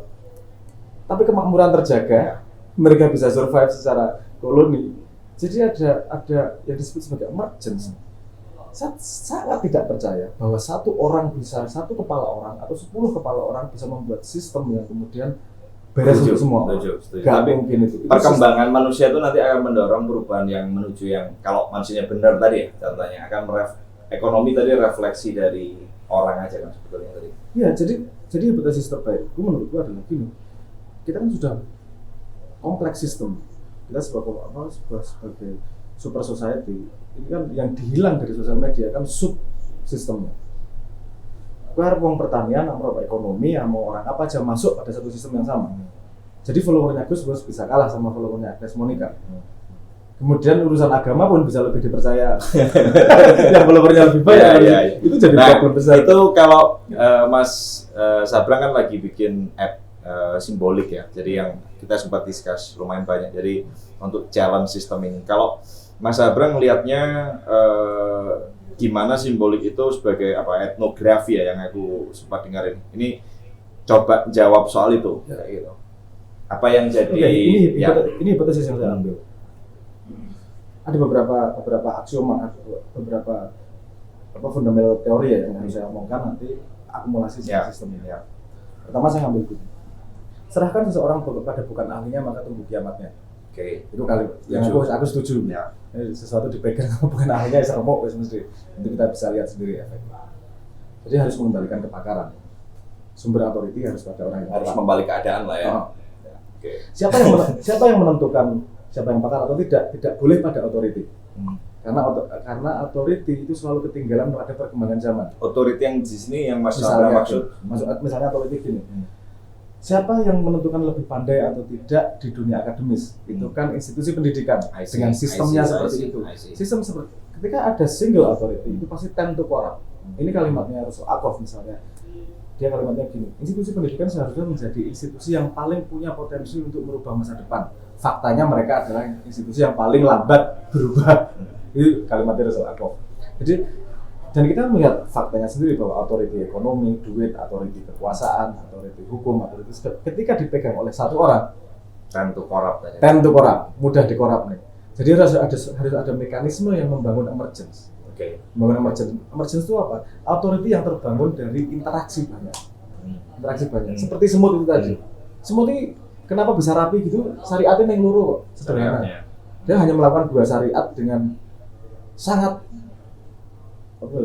Tapi kemakmuran terjaga, mereka bisa survive secara koloni. Jadi ada yang disebut sebagai emergence. Saya sangat tidak percaya bahwa satu kepala orang atau 10 kepala orang bisa membuat sistem yang kemudian beres untuk semua. Setuju. Gak Tapi mungkin itu. perkembangan manusia itu nanti akan mendorong perubahan yang menuju yang kalau manusianya benar tadi ya, contohnya akan ekonomi tadi refleksi dari orang aja kan sebetulnya tadi. Ya, jadi hipotesis terbaikku menurutku adalah gini. Kita kan sudah kompleks sistem. Kita sebagai super society. Ini kan yang dihilang dari sosial media kan sub sistemnya. Gue harap orang pertanian, mau ekonomi, mau orang apa aja masuk pada satu sistem yang sama. Jadi followernya Gus bisa kalah sama followernya Agnes Monica. Kemudian urusan agama pun bisa lebih dipercaya. Yang followernya lebih banyak. Iya. Itu jadi Nah, problem besar. itu kalau Mas Sabrang kan lagi bikin app simbolik ya. Jadi yang kita sempat discuss lumayan banyak. Jadi untuk challenge sistem ini. Kalau Mas Abrang melihatnya gimana simbolik itu sebagai etnografi ya yang aku sempat dengarin. Ini coba jawab soal itu kayak gitu. Apa yang jadi ini hipotesis yang saya ambil. Ada beberapa aksioma, beberapa fundamental teori ya yang harus saya omongkan nanti akumulasi sistem ini. Pertama saya ngambil gini. Serahkan seseorang pada bukan ahlinya maka tunggu kiamatnya. Oke. Itu kali yang aku setuju. Ya. Sesuatu dipegang bukan ahlinya ya seremuk mesti. Itu kita bisa lihat sendiri efeknya. Jadi harus mengembalikan kepakaran. Sumber authority harus pada orang yang harus membalik keadaan lah ya. Oke. Siapa yang menentukan siapa yang pakar atau tidak boleh pada authority. Karena authority itu selalu ketinggalan pada perkembangan zaman. Authority yang di sini yang Mas Abrang maksud misalnya authority gini. Siapa yang menentukan lebih pandai atau tidak di dunia akademis? Itu kan institusi pendidikan dengan sistemnya seperti itu. Sistem seperti ketika ada single authority itu pasti tend to corrupt. Ini kalimatnya Russell Ackoff misalnya. Dia kalimatnya gini, institusi pendidikan seharusnya menjadi institusi yang paling punya potensi untuk merubah masa depan. Faktanya mereka adalah institusi yang paling lambat berubah. Itu kalimatnya Russell Ackoff. Jadi, dan kita melihat faktanya sendiri bahwa authority ekonomi, duit, authority kekuasaan, authority hukum, authority ketika dipegang oleh satu orang, tend to corrupt, mudah dikorup nih. Jadi harus ada mekanisme yang membangun emergence. Membangun emergence itu apa? Authority yang terbangun dari interaksi banyak. Seperti semut itu tadi. Semut ini kenapa bisa rapi gitu? Syariatnya yang luru kok, sederhana. Dia hanya melakukan 2 syariat dengan sangat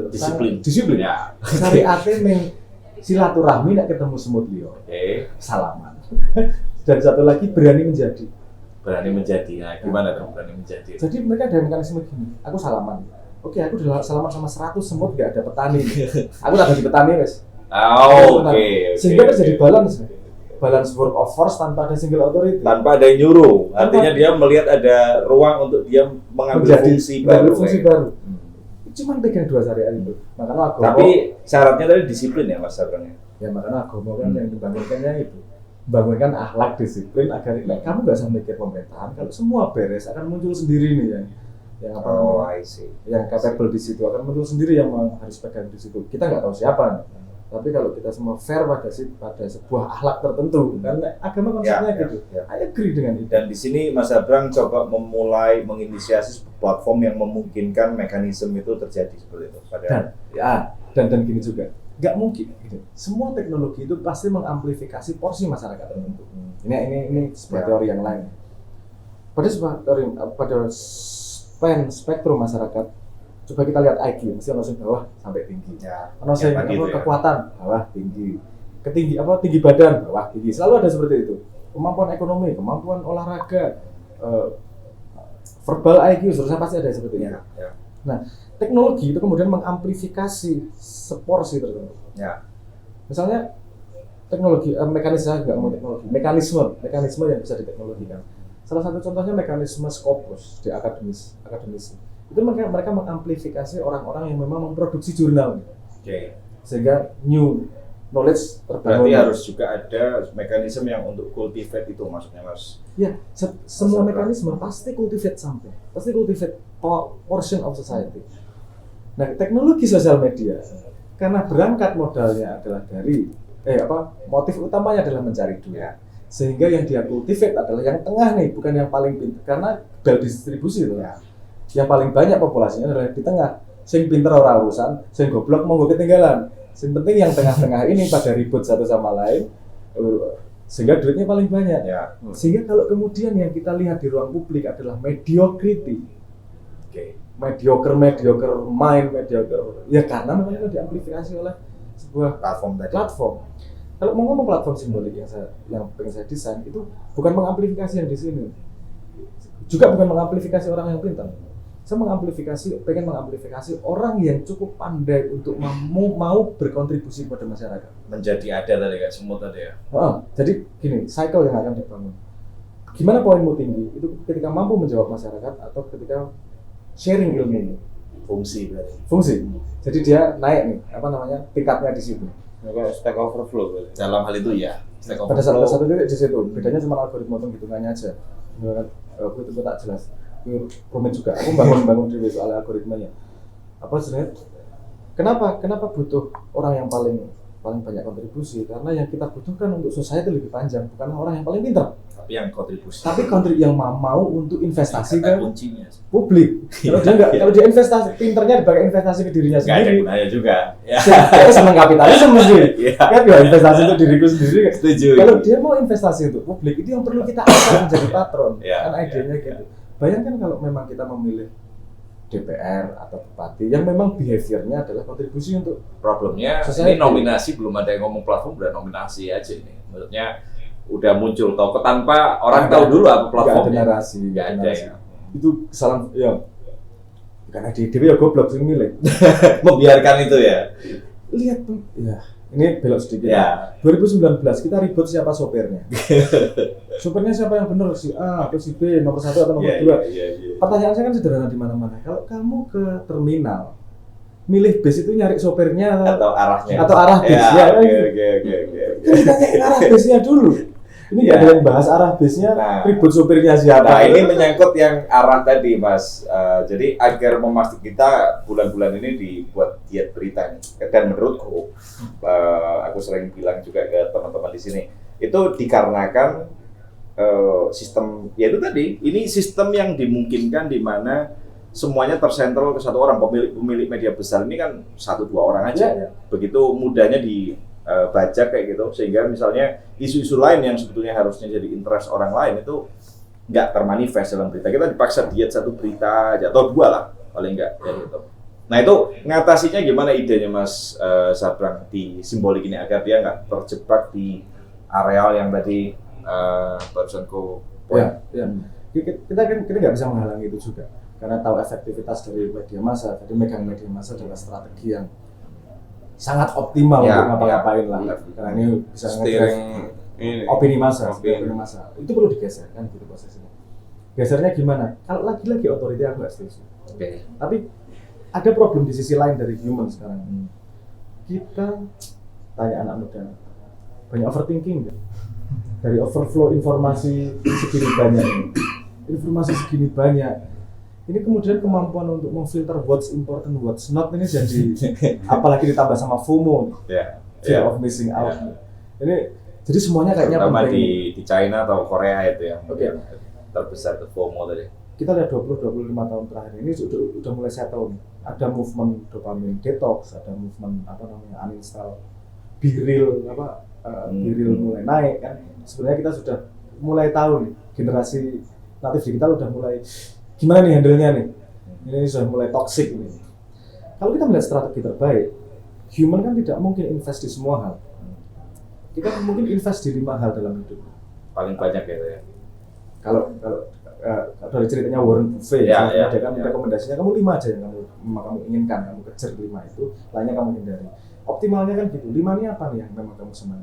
disiplin. Ya. Syariatnya yang silaturahmi nak ketemu semut liyo. Salaman. Dan satu lagi berani menjadi. Nah, gimana dong berani menjadi? Jadi mereka ada mekanisme gini. Aku salaman. Oke, aku udah salaman sama 100 semut, gak ada petani. Aku tak jadi petani, wes. Sehingga terjadi balance work of force tanpa ada single authority. Tanpa ada yang nyuruh. Artinya dia melihat ada ruang untuk dia mengambil fungsi baru. Cuman pegang 2 syariat itu. Makanya agama. Tapi syaratnya tadi disiplin ya Mas Abrang. Ya makanya agama kan yang dibangunkannya itu. Bangunkan akhlak disiplin agar kamu gak usah mikir pemerintahan. Kalau semua beres akan muncul sendiri nih yang yang capable di situ akan muncul sendiri yang harus pegang di situ. Kita nggak tahu siapa nih. Tapi kalau kita semua fair pada sebuah akhlak tertentu, kan agama konsepnya gitu. I agree dengan itu. Dan di sini Mas Abrang coba memulai menginisiasi platform yang memungkinkan mekanisme itu terjadi seperti itu. Dan gini juga, nggak mungkin. Gitu. Semua teknologi itu pasti mengamplifikasi porsi masyarakat tertentu. Ini sebuah teori yang lain. Pada spektrum masyarakat, coba kita lihat IQ, mesti ono sing bawah sampai tinggi. Ono sing kekuatan bawah tinggi. Tinggi badan bawah tinggi. Selalu ada seperti itu. Kemampuan ekonomi, kemampuan olahraga, verbal IQ, seterusnya pasti ada seperti itu. Nah, teknologi itu kemudian mengamplifikasi seporsi tertentu. Misalnya teknologi, mekanisme yang bisa diteknologikan. Salah satu contohnya mekanisme Scopus di akademis. Itu mereka mengamplifikasi orang-orang yang memang memproduksi jurnal. Sehingga new knowledge terbangun. Berarti harus juga ada mekanisme yang untuk cultivate itu maksudnya Mas. Ya, semua mekanisme pasti cultivate something. Pasti cultivate portion of society. Nah, teknologi sosial media karena berangkat modalnya adalah dari motif utamanya adalah mencari duit. Sehingga yang dia cultivate adalah yang tengah nih, bukan yang paling pintar. Karena bel distribusi itu yang paling banyak populasinya adalah di tengah. Sing pinter ora urusan, sing goblok monggo ketinggalan. Sing penting yang tengah-tengah ini pada ribut satu sama lain, sehingga duitnya paling banyak. Sehingga kalau kemudian yang kita lihat di ruang publik adalah mediocrity, mediocre mediocre, ya karena memang itu diamplifikasi oleh sebuah platform. Kalau mau ngomong platform simbolik yang pengen saya desain itu bukan mengamplifikasi yang di sini, juga bukan mengamplifikasi orang yang pintar. Saya pengen mengamplifikasi orang yang cukup pandai untuk mau berkontribusi pada masyarakat. Menjadi ada tadi kayak semut tadi ya. Jadi gini, cycle yang akan dibangun. Gimana poinmu tinggi? Itu ketika mampu menjawab masyarakat atau ketika sharing ilmu. Fungsi berarti. Jadi dia naik nih, tingkatnya di situ. Kayak Stack Overflow berarti. Dalam hal itu ya. Stack Pada saat Overflow. satu titik di situ, bedanya cuma algoritma hitungannya aja. Aku itu tak jelas. Itu rumit juga. Aku bangun dulu soal algoritmanya. Apa sebenarnya? Kenapa butuh orang yang paling banyak kontribusi? Karena yang kita butuhkan untuk society lebih panjang, bukan orang yang paling pintar, Tapi yang kontribusi. tapi yang mau untuk investasi Kata ke kuncinya. publik. Kalau dia investasi, pinternya dipakai investasi ke dirinya Nggak ada sendiri. gunanya juga. Ya. Saya senang kapitalisme sih. Iya. Kan ya investasi untuk diriku sendiri. Setuju. Kalau dia mau investasi untuk publik, itu yang perlu kita angkat menjadi patron. Iya, Kan idenya iya, gitu. Bayangkan kalau memang kita memilih DPR atau bupati yang memang behaviornya adalah kontribusi untuk Problemnya Society. ini nominasi, belum ada yang ngomong platform, udah nominasi aja ini. Maksudnya udah muncul toko tanpa orang tahu dulu apa nggak ada platformnya. narasi, Nggak ada narasi. ya. Itu kesalahan ya. Karena di DPR ya goblok sih milih. Membiarkan itu ya. Lihat tuh, ya ini belok sedikit. Ya. 2019 kita ribut siapa sopirnya. Sopirnya siapa yang benar, si A atau si B, nomor 1 atau nomor 2. Iya. Pertanyaan saya kan sederhana di mana-mana. Kalau kamu ke terminal, milih bis itu nyari sopirnya Atau arahnya. atau arah bis ya. Oke. Kita cek arah bisnya dulu. Ini nggak Ya. ada yang bahas arah bisnya, Nah. ribut sopirnya siapa. Nah ini menyangkut yang arah tadi Mas. Jadi agar memastikan kita bulan-bulan ini dibuat diet berita nih. Dan menurutku, aku sering bilang juga ke teman-teman di sini, itu dikarenakan sistem, yaitu tadi, ini sistem yang dimungkinkan di mana semuanya tersentral ke satu orang. Pemilik media besar ini kan 1-2 orang aja. Ya, ya. Begitu mudahnya dibaca kayak gitu, sehingga misalnya isu-isu lain yang sebetulnya harusnya jadi interest orang lain itu nggak termanifest dalam berita. Kita dipaksa diet satu berita aja, atau 2 lah paling nggak ya gitu. Nah itu ngatasinya gimana idenya Mas Sabrang di simbolik ini agar dia nggak terjebak di areal yang tadi barusan ku Ya, ya. Kita nggak bisa menghalangi itu juga, karena tahu efektivitas dari media massa. Tadi megang media massa adalah strategi yang sangat optimal Ya, untuk ngapa-ngapain lah. ya. Karena ini bisa Steering ngedrive ini. opini massa, Opini. opini massa. Itu perlu digeser kan gitu prosesnya. Gesernya gimana? Kalau lagi-lagi otoriti aku nggak setuju. Oke. Tapi ada problem di sisi lain dari human sekarang. Kita tanya anak muda, banyak overthinking nggak? Dari overflow informasi segini banyak ini. Informasi segini banyak. Ini kemudian kemampuan untuk memfilter what's important, what's not ini jadi apalagi ditambah sama FOMO, Ya. fear of missing out. Ini jadi semuanya kayaknya Terutama penting. di China atau Korea itu yang Oke. terbesar ke FOMO tadi. Kita lihat 20-25 tahun terakhir ini sudah mulai settle nih. Ada movement dopamine detox, ada movement uninstall, BeReal BeReal mulai naik kan. Sebenarnya kita sudah mulai tahu nih, generasi natif digital udah mulai gimana nih handle-nya nih. Ini sudah mulai toxic nih. Kalau kita melihat strategi terbaik, human kan tidak mungkin invest di semua hal. Kita mungkin invest di 5 hal dalam hidup. Paling banyak gitu ya. Kalau dari ceritanya Warren Buffett, Ya, ya, dia kan ya. rekomendasinya kamu 5 aja yang kamu inginkan, kamu kejar 5 itu, lainnya kamu hindari. Optimalnya kan gitu. 5 ini apa nih yang memang kamu senang?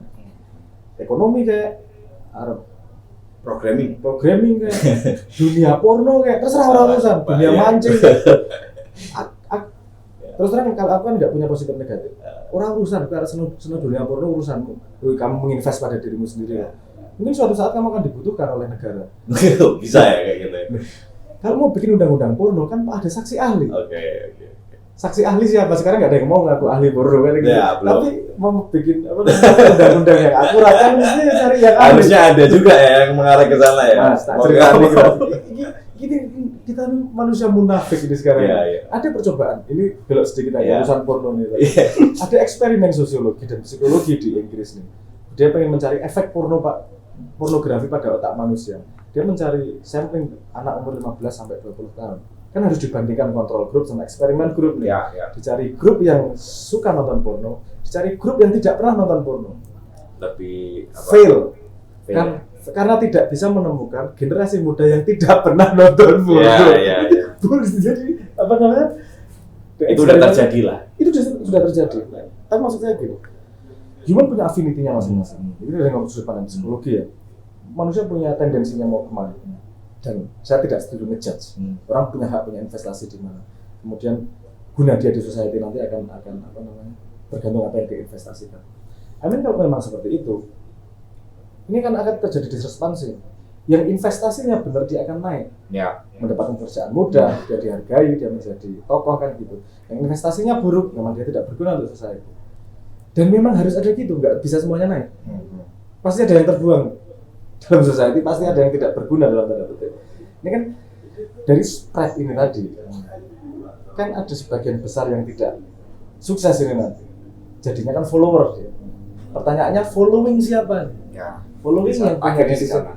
Ekonomi kayak Programming. programming kayak dunia porno kayak terserah orang urusan, dunia Iya. mancing. Terus terang kalau aku kan nggak punya positif negatif. Orang urusan, aku harus senang dunia porno urusanmu. Kamu menginvest pada dirimu sendiri. Mungkin suatu saat kamu akan dibutuhkan oleh negara. Bisa ya kayak gitu ya. Kalau mau bikin undang-undang porno kan ada saksi ahli. Oke. Saksi ahli siapa? Sekarang nggak ada yang mau ngaku ahli porno kan gitu. Ya, belum. Tapi mau bikin undang-undang yang akurat kan mesti cari yang ahli. Harusnya ada juga ya yang mengarah ke sana ya. Mas, tak Mau cerita nggak nih, mau. Gini, kita nih manusia munafik ini sekarang. Iya, iya. Ada percobaan, ini belok sedikit aja, Iya. urusan porno nih. Iya. Ada eksperimen sosiologi dan psikologi di Inggris nih. Dia pengen mencari efek pornografi pada otak manusia. Dia mencari sampling anak umur 15 sampai 20 tahun. Kan harus dibandingkan kontrol grup sama eksperimen grup nih. Ya. Dicari grup yang suka nonton porno, dicari grup yang tidak pernah nonton porno. Lebih apa? Fail. Kan karena tidak bisa menemukan generasi muda yang tidak pernah nonton porno. Iya. Jadi apa namanya? Itu udah terjadi lah. Itu sudah terjadi. Tapi maksud saya gini, human punya affinity-nya masing-masing. Ini dari sudut pandang psikologi ya. Manusia punya tendensinya mau kemana. Dan saya tidak setuju ngejudge. Orang punya hak punya investasi di mana. Kemudian guna dia di society nanti akan apa namanya? Tergantung apa yang diinvestasikan. Kalau memang seperti itu, ini kan akan terjadi disresponsif. Yang investasinya benar dia akan naik, Ya. mendapatkan pekerjaan mudah, dia dihargai, dia menjadi tokoh kan gitu. Yang investasinya buruk, memang dia tidak berguna untuk society. Dan memang harus ada gitu, nggak bisa semuanya naik. Pasti ada yang terbuang dalam society, pasti ada yang tidak berguna dalam tanda petik. Ini kan dari spread ini tadi, kan ada sebagian besar yang tidak sukses ini nanti. Jadinya kan follower dia. Pertanyaannya following siapa? Ya. Following Bisa yang punya akhirnya di decision, sana.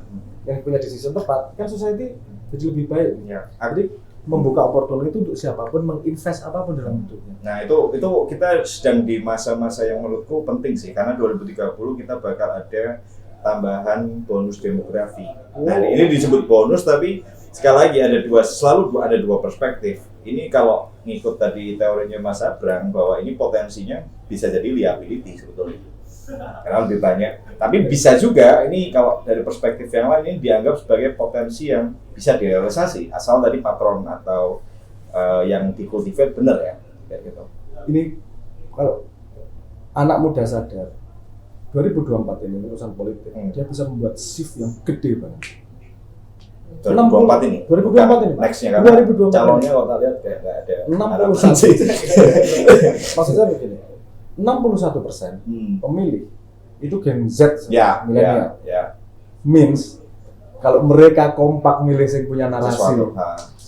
yang punya decision tepat, kan society jadi lebih baik. Ya. Jadi membuka opportunity itu untuk siapapun menginvest apapun dalam hidupnya. Nah itu kita sedang di masa-masa yang menurutku penting sih, karena 2030 kita bakal ada tambahan bonus demografi. Nah ini disebut bonus, tapi sekali lagi selalu ada dua perspektif. Ini kalau ngikut tadi teorinya Mas Abrang bahwa ini potensinya bisa jadi liability sebetulnya. Karena lebih banyak. Tapi bisa juga ini kalau dari perspektif yang lain ini dianggap sebagai potensi yang bisa direalisasi asal tadi patron atau yang dikultivate benar ya, kayak gitu. Ini kalau anak muda sadar 2024 ini urusan politik, dia bisa membuat shift yang gede banget. 2024 ini? 2024 ini? Next-nya kan? 2024 calonnya kalau kita lihat kayak nggak ada 61. Maksud saya begini, 61% pemilih itu Gen Z, milenial. Ya. Means kalau mereka kompak milih yang punya narasi, Sesuatu.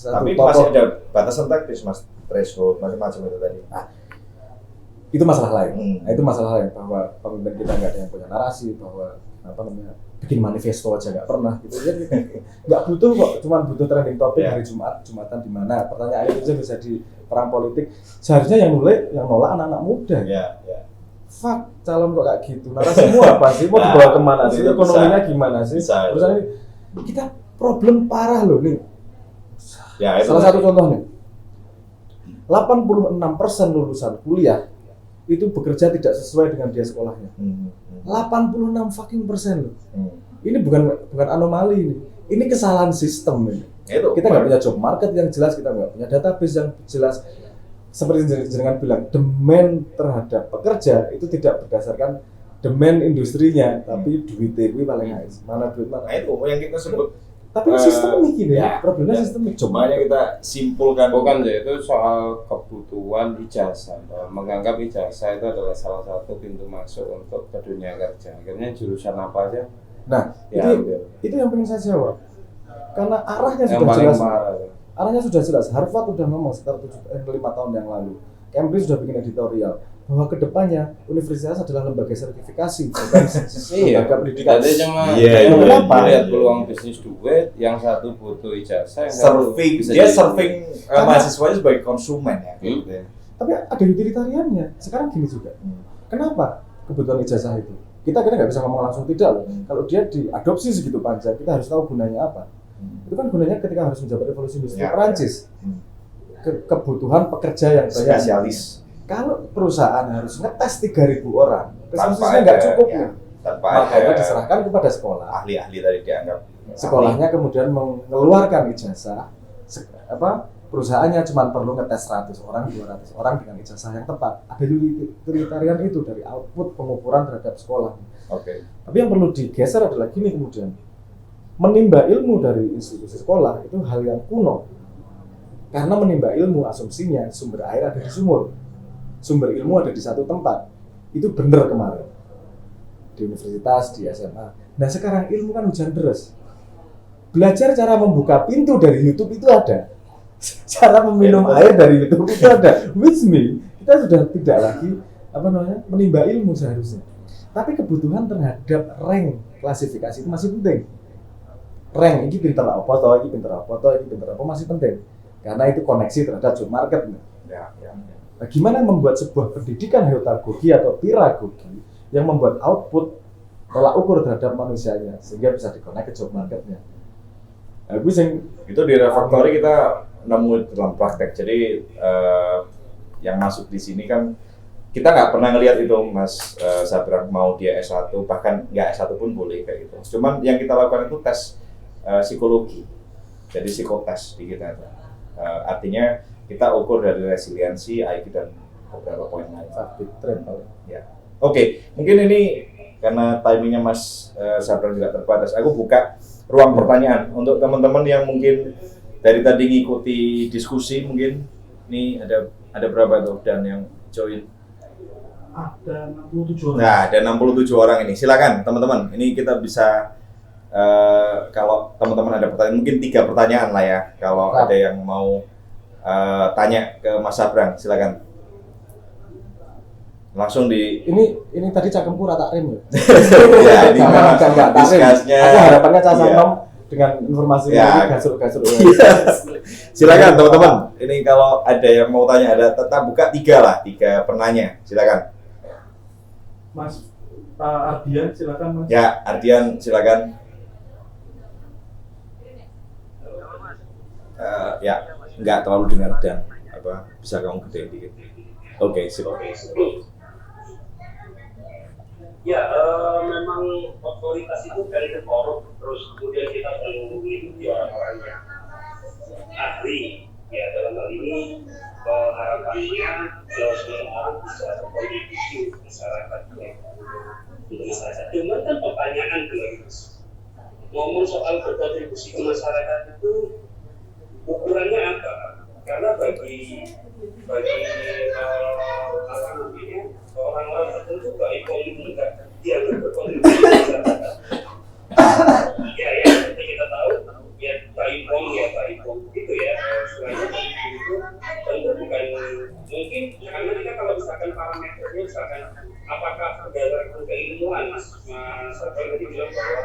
Tapi masih ada batasan taktis, Mas, threshold macam-macam itu tadi. Itu masalah lain. Nah, itu masalah lain bahwa pemimpin kita nggak ada yang punya narasi, bahwa bikin manifesto aja nggak pernah gitu. Jadi nggak butuh kok, cuma butuh trending topik hari Jumatan di mana. Pertanyaan itu bisa di perang politik. Seharusnya yang nolak anak-anak muda. Ya. Fuck, calon kok kayak gitu. Narasimu apa sih? Mau dibawa kemana sih? Ekonominya gimana sih? Terus ini kita problem parah loh nih. Ya, itu salah satu contohnya, 86% lulusan kuliah itu bekerja tidak sesuai dengan dia sekolahnya. 86 fucking persen loh. Ini bukan anomali ini. Ini kesalahan sistem ini. Kita nggak punya job market yang jelas, kita nggak punya database yang jelas. Seperti jenengan bilang, demand terhadap pekerja itu tidak berdasarkan demand industrinya, tapi duitnya itu paling high. Mana duit mana? Nah itu yang kita sebut. Tapi sistemik ini ya, problemnya sistemik. Cuma yang kita simpulkan bukan ya, itu soal kebutuhan ijazah. Menganggap ijazah itu adalah salah satu pintu masuk untuk ke dunia kerja. Akhirnya jurusan apa aja? Nah, ya, itu yang pengen saya jawab. Karena arahnya sudah jelas. Arahnya sudah jelas. Harvard sudah ngomong sekitar 5 tahun yang lalu. Cambridge sudah bikin editorial bahwa kedepannya universitas adalah lembaga sertifikasi, bukan lembaga pendidikan. Jadi cuma lihat peluang bisnis duit, yang satu butuh ijazah, yang serving mahasiswanya sebagai konsumen ya. Tapi ada utilitariannya. Sekarang gini juga. Kenapa kebutuhan ijazah itu? Kita nggak bisa ngomong langsung tidak loh. Kalau dia diadopsi segitu panjang, kita harus tahu gunanya apa. Itu kan gunanya ketika harus menjabat revolusi industri Perancis. Kebutuhan pekerja yang spesialis. Kalau perusahaan harus ngetes 3.000 orang, resourcesnya nggak cukup ya. Makanya diserahkan kepada sekolah. Ahli-ahli tadi dianggap. Sekolahnya kemudian mengeluarkan ijazah. Perusahaannya cuma perlu ngetes 100 orang, 200 orang dengan ijazah yang tepat. Ada utilitarian itu dari output pengukuran terhadap sekolah. Tapi yang perlu digeser adalah gini kemudian. Menimba ilmu dari institusi sekolah itu hal yang kuno. Karena menimba ilmu asumsinya sumber air ada di sumur. Sumber ilmu ada di satu tempat. Itu benar kemarin. Di universitas, di SMA. Nah sekarang ilmu kan hujan deras. Belajar cara membuka pintu dari YouTube itu ada. Cara meminum air dari YouTube itu ada. Which means kita sudah tidak lagi menimba ilmu seharusnya. Tapi kebutuhan terhadap rank klasifikasi itu masih penting. Rank, ini pinter apa, ini pinter apa, masih penting. Karena itu koneksi terhadap job market. Nah, gimana membuat sebuah pendidikan heutagogi atau piragogi yang membuat output tolak ukur terhadap manusianya sehingga bisa dikonek ke job marketnya. Nah, itu di refactory kita nemu dalam praktek. Jadi yang masuk di sini kan kita nggak pernah ngelihat itu Mas Sabrang mau dia S1, bahkan nggak S1 pun boleh kayak gitu. Cuman yang kita lakukan itu tes psikologi, jadi psikotes di kita. Artinya kita ukur dari resiliensi, IQ dan beberapa poin lain. Ya. Oke, mungkin ini karena timingnya Mas Sabran juga terbatas. Aku buka ruang pertanyaan untuk teman-teman yang mungkin dari tadi ngikuti diskusi, mungkin ini ada berapa tuh dan yang join? Ada 67 orang. Nah, ada 67 orang ini. Silakan teman-teman. Ini kita bisa kalau teman-teman ada pertanyaan, mungkin 3 pertanyaan lah ya. Kalau ada yang mau tanya ke Mas Sabran, silakan. Langsung di Ini tadi cakemku rata rem ya. ya, ini memang Enggak discuss-nya. Aku harapannya Cak Iya. Nom dengan informasi Ya. ini gasur-gasur. Silakan teman-teman. Ini kalau ada yang mau tanya, ada tetap buka 3 penanya. Silakan. Mas Ardian, silakan Mas. Ya, Ardian silakan. Ya, nggak terlalu dengar dan apa bisa kamu gede dikit. Oke, sip. Ya, memang otoritas itu dari korup, terus kemudian kita perlu mengikuti orang-orang yang ahli. Ya, dalam hal ini harapannya semua orang bisa berkontribusi untuk masyarakat. Untuk masyarakat. Cuman kan pertanyaan Mas, ngomong soal berkontribusi ke masyarakat itu ukurannya apa? Karena bagi apa namanya orang-orang tertentu baik komunikasi enggak dia berkontribusi ke masyarakat. Ya, seperti kita tahu ya baik gitu ya. Selain itu tentu bukan mungkin karena kita kalau misalkan parameternya misalkan apakah berdasarkan keilmuan Mas Sabran tadi bilang bahwa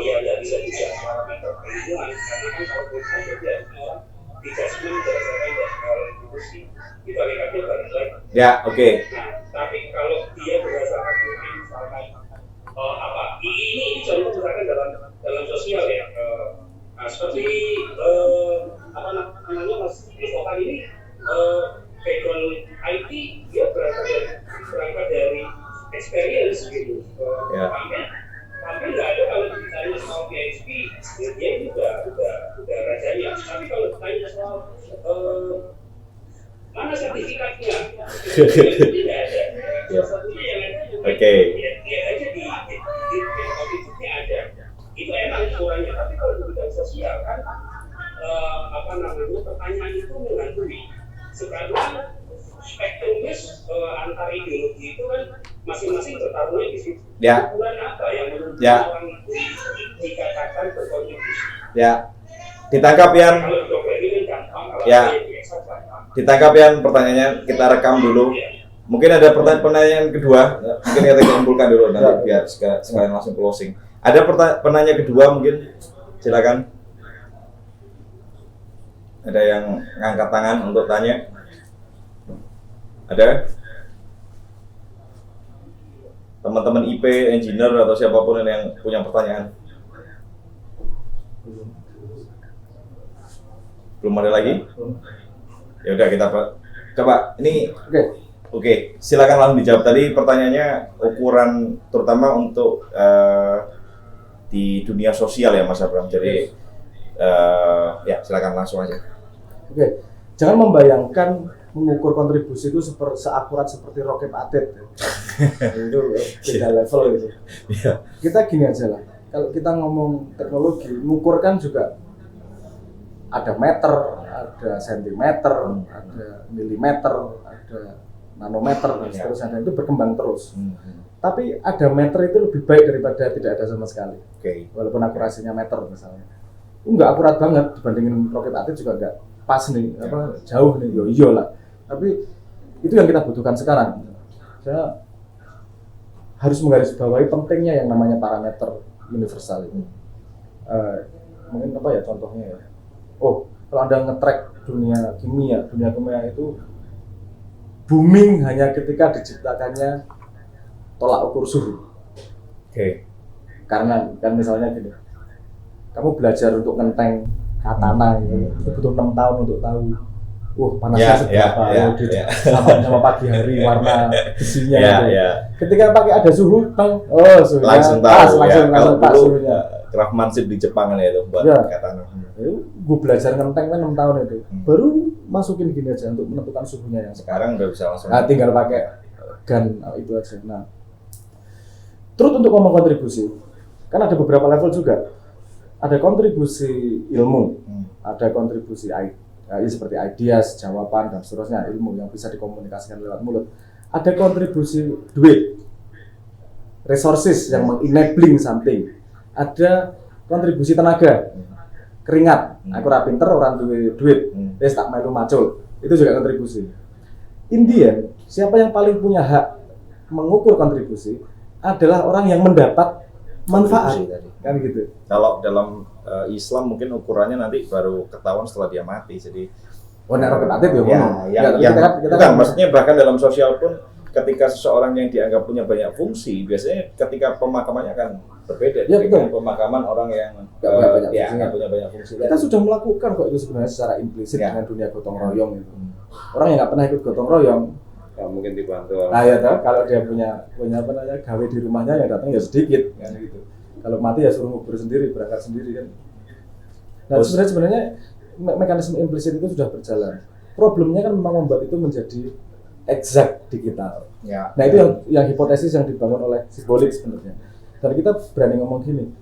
ya nggak bisa juga parameter keilmuan karena kan kalau kita jadi semua dijasmen berdasarkan kontribusi itu hakikatnya baik. Ya, oke. Nah, tapi kalau dia berdasarkan mungkin misalkan apa ini contoh misalkan dalam sosial ya seperti apa namanya Mas Christopher ini background IT dia berangkat dari experience gitu. Hampir nggak ada kalau ditanya soal PHP dia udah rajanya. Tapi kalau ditanya soal mana sertifikatnya tidak ada. Salah satunya yang ada dia aja di konstitusinya ada. Itu emang ukurannya. Tapi kalau di bidang sosial kan apa namanya pertanyaan itu mengandungi sekarang spektrumnya antar ideologi itu kan masing-masing bertarungnya di situ. Ya. Ukuran apa yang menurut orang itu dikatakan berkontribusi? Ya. Ditangkap Yan. Kalau dokter ini kan gampang. Ya. Ditangkap Yan pertanyaannya, kita rekam dulu. Mungkin ada pertanyaan kedua, mungkin kita kumpulkan dulu nanti biar sekalian langsung closing. Ada penanya kedua mungkin, silakan. Ada yang ngangkat tangan untuk tanya? Ada? Teman-teman IP, engineer atau siapapun yang punya pertanyaan? Belum ada lagi? Ya udah kita coba ini. Oke, silakan langsung dijawab. Tadi pertanyaannya ukuran terutama untuk di dunia sosial ya Mas Abram. Jadi ya silakan langsung aja. Oke, jangan membayangkan mengukur kontribusi itu seakurat seperti roket atlet. Itu beda level gitu. Kita gini aja lah. Kalau kita ngomong teknologi, mengukur kan juga ada meter, ada sentimeter, ada milimeter, ada nanometer dan seterusnya, dan itu berkembang terus. Tapi ada meter itu lebih baik daripada tidak ada sama sekali. Walaupun akurasinya meter misalnya, itu nggak akurat banget dibandingin roket atlet juga nggak pas nih, jauh nih, iya lah. Tapi itu yang kita butuhkan sekarang. Saya harus menggarisbawahi pentingnya yang namanya parameter universal ini. Mungkin apa ya contohnya ya? Oh, kalau Anda nge-track dunia kimia itu booming hanya ketika diciptakannya tolak ukur suhu. Karena kan misalnya gini, kamu belajar untuk ngenteng katana itu butuh 6 tahun untuk tahu panasnya seberapa sama pagi hari warna besinya Ketika pakai ada suhu, suhunya langsung tahu. langsung pas suhunya. Craftsmanship di Jepang ya itu buat katana. Gue belajar ngenteng kan 6 tahun itu. Baru masukin gini aja untuk menentukan suhunya yang sekarang udah bisa langsung. Tinggal pakai gun itu aja. Nah, Terus untuk ngomong kontribusi, kan ada beberapa level juga. Ada kontribusi ilmu, ada kontribusi seperti ideas, jawaban dan seterusnya, ilmu yang bisa dikomunikasikan lewat mulut. Ada kontribusi duit, resources yang mengenabling something. Ada kontribusi tenaga, keringat. Aku ora pinter, orang duit, wis tak melu macul. Itu juga kontribusi. Indian, siapa yang paling punya hak mengukur kontribusi adalah orang yang mendapat manfaat, kan gitu. Kalau dalam Islam mungkin ukurannya nanti baru ketahuan setelah dia mati. Jadi nek repetitif ya ngomong. Kita kan maksudnya bahkan dalam sosial pun ketika seseorang yang dianggap punya banyak fungsi, biasanya ketika pemakamannya akan berbeda dengan pemakaman orang yang nggak punya banyak fungsi. Kita sudah melakukan kok itu sebenarnya secara implisit dengan dunia gotong royong itu. Orang yang nggak pernah ikut gotong royong mungkin dibantu. Nah ya tahu kalau dia punya apa namanya gawe di rumahnya yang datang ya sedikit kan gitu. Kalau mati ya suruh ngubur sendiri, berangkat sendiri kan. Nah sebenarnya mekanisme implisit itu sudah berjalan. Problemnya kan memang membuat itu menjadi exact digital. Ya. Nah itu yang hipotesis yang dibangun oleh simbolik sebenarnya. Dan kita berani ngomong gini.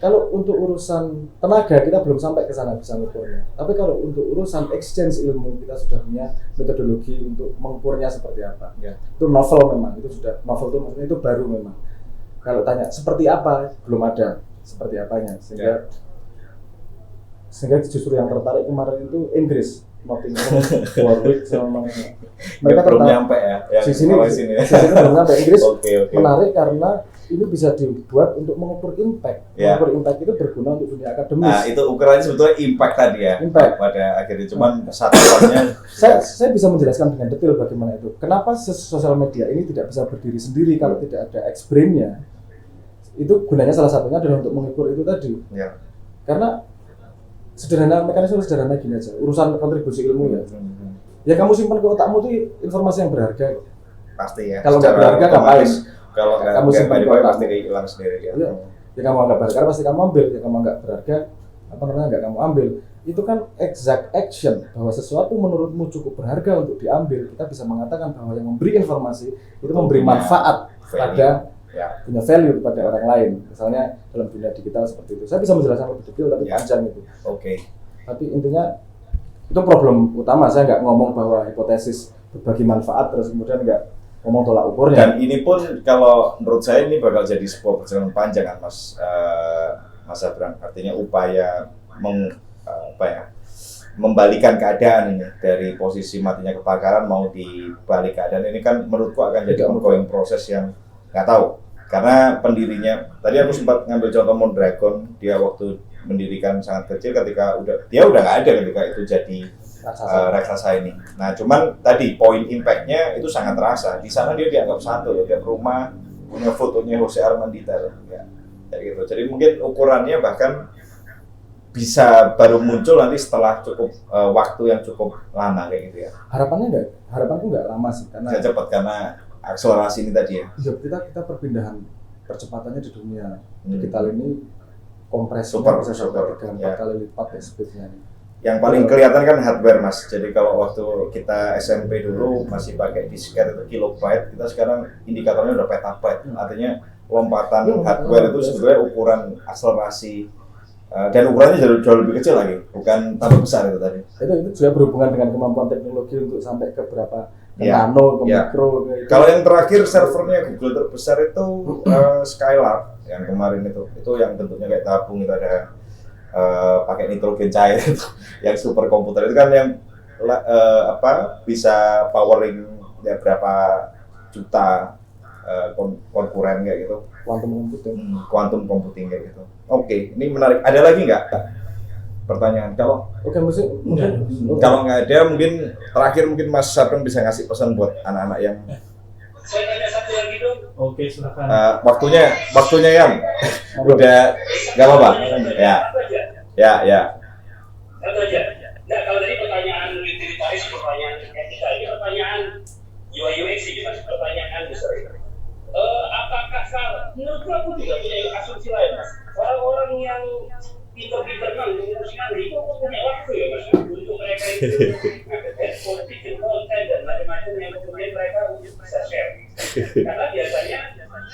Kalau untuk urusan tenaga kita belum sampai ke sana bisa mengukurnya. Tapi kalau untuk urusan exchange ilmu kita sudah punya metodologi untuk mengukurnya seperti apa. Ya. Itu novel memang, itu sudah novel itu maksudnya itu baru memang. Kalau tanya seperti apa belum ada seperti apanya sehingga justru yang tertarik kemarin itu Inggris, Nottingham, Warwick sama mereka belum tertarik nyampe ya. Di sini belum nyampe Inggris. Okay. Menarik karena ini bisa dibuat untuk mengukur impact. Mengukur impact itu berguna untuk dunia akademis. Nah, itu ukurannya sebetulnya impact tadi ya. Impact. Pada akhirnya cuman satuannya saya bisa menjelaskan dengan detail bagaimana itu. Kenapa sosial media ini tidak bisa berdiri sendiri kalau tidak ada X-brain-nya. Itu gunanya salah satunya adalah untuk mengukur itu tadi. Ya. Karena mekanisme sederhana gini aja. Urusan kontribusi ilmu ya. Ya kamu simpan ke otakmu itu informasi yang berharga. Pasti ya. Kalau nggak berharga ngapain? Kalau kamu simpan ke otakmu pasti hilang sendiri ya. Ya kamu anggap berharga pasti kamu ambil, ya kamu anggap berharga nggak kamu ambil. Itu kan exact action bahwa sesuatu menurutmu cukup berharga untuk diambil. Kita bisa mengatakan bahwa yang memberi informasi itu memberi manfaat pada punya value kepada orang lain. Misalnya dalam dunia digital seperti itu. Saya bisa menjelaskan lebih detail tapi panjang itu. Oke. Tapi intinya itu problem utama. Saya nggak ngomong bahwa hipotesis berbagi manfaat terus kemudian nggak ngomong tolak ukurnya. Dan ini pun kalau menurut saya ini bakal jadi sebuah perjalanan panjang kan Mas Abraham. Artinya upaya membalikan keadaan ini dari posisi matinya kebakaran mau dibalik keadaan ini kan menurutku akan jadi ongoing proses yang nggak tahu. Karena pendirinya tadi aku sempat ngambil contoh Mondragon, dia waktu mendirikan sangat kecil ketika dia udah nggak ada ketika itu jadi raksasa ini. Nah, cuman tadi poin impact-nya itu sangat terasa. Di sana dia dianggap satu, dia rumah punya fotonya Jose Armandita ya. Kayak gitu. Jadi mungkin ukurannya bahkan bisa baru muncul nanti setelah cukup waktu yang cukup lama kayak gitu ya. Harapanku nggak lama sih karena cepat karena akselerasi ini tadi ya. Iya, kita perpindahan percepatannya di dunia digital ini super bisa sampai 3-4 kali lipat ya speednya. Yang paling kelihatan kan hardware Mas. Jadi kalau waktu kita SMP dulu masih pakai disket itu kilobyte, kita sekarang indikatornya udah petabyte. Artinya lompatan hardware itu sebetulnya ukuran akselerasi dan ukurannya jauh lebih kecil lagi, bukan tambah besar itu tadi. Itu juga berhubungan dengan kemampuan teknologi untuk sampai ke berapa nano, ke mikro. Kalau yang terakhir servernya Google terbesar itu Skylab yang kemarin itu yang bentuknya kayak tabung, itu ada pakai nitrogen cair itu yang super komputer itu kan yang bisa powering ya berapa juta konkuren kayak gitu. Quantum computing kayak gitu. Oke, ini menarik. Ada lagi nggak pertanyaan? Kalau kalau nggak ada, mungkin terakhir mungkin Mas Sarpeng bisa ngasih pesan buat anak-anak yang. Saya tanya satu lagi dong. Oke, silakan. Waktunya yang udah nggak apa-apa. Ya. Satu aja. Nah, kalau tadi pertanyaan utilitaris, pertanyaan etika, ini pertanyaan UI UX sih, Mas. Pertanyaan besar. Apakah salah? Menurut aku juga punya asumsi lain, Mas. Orang-orang yang pintar-pintar kan mengurusin itu punya waktu ya, Mas, untuk mereka itu handphone, bikin konten dan macam-macam yang kemudian mereka bisa share. Karena biasanya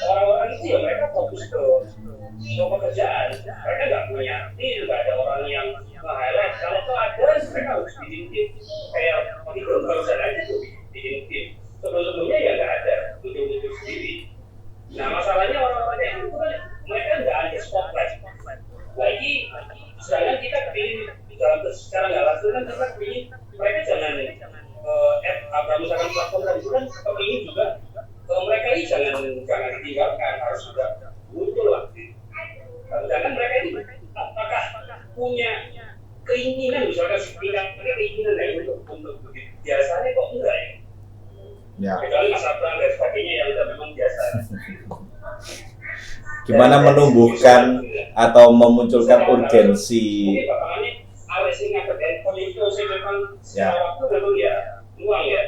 orang-orang itu ya mereka fokus ke pekerjaan. Mereka nggak punya tim, nggak ada orang yang nge-highlight. Kalau tuh ada, mereka harus bikin tim. Kayak waktu itu barusan aja tuh bikin tim. Sebelum-sebelumnya ya nggak ada, muncul-muncul sendiri. Nah masalahnya orang-orangnya itu kan mereka nggak ada spotlight. Lagi, sedangkan kita kepingin dalam secara nggak langsung kan kita kepingin mereka jangan misalkan platform tadi itu kan kepingin juga mereka ini jangan ditinggalkan, harus juga muncul lah. Sedangkan mereka ini apakah punya keinginan misalkan tingkatnya keinginan ya untuk begitu biasanya kok enggak ya? Ya. Kecuali Mas Abraham dan sebagainya yang udah memang biasa. Gimana menumbuhkan atau memunculkan urgensi? Mungkin bakalannya awalnya ngangkat handphone itu saya memang secara waktu memang ya luang ya.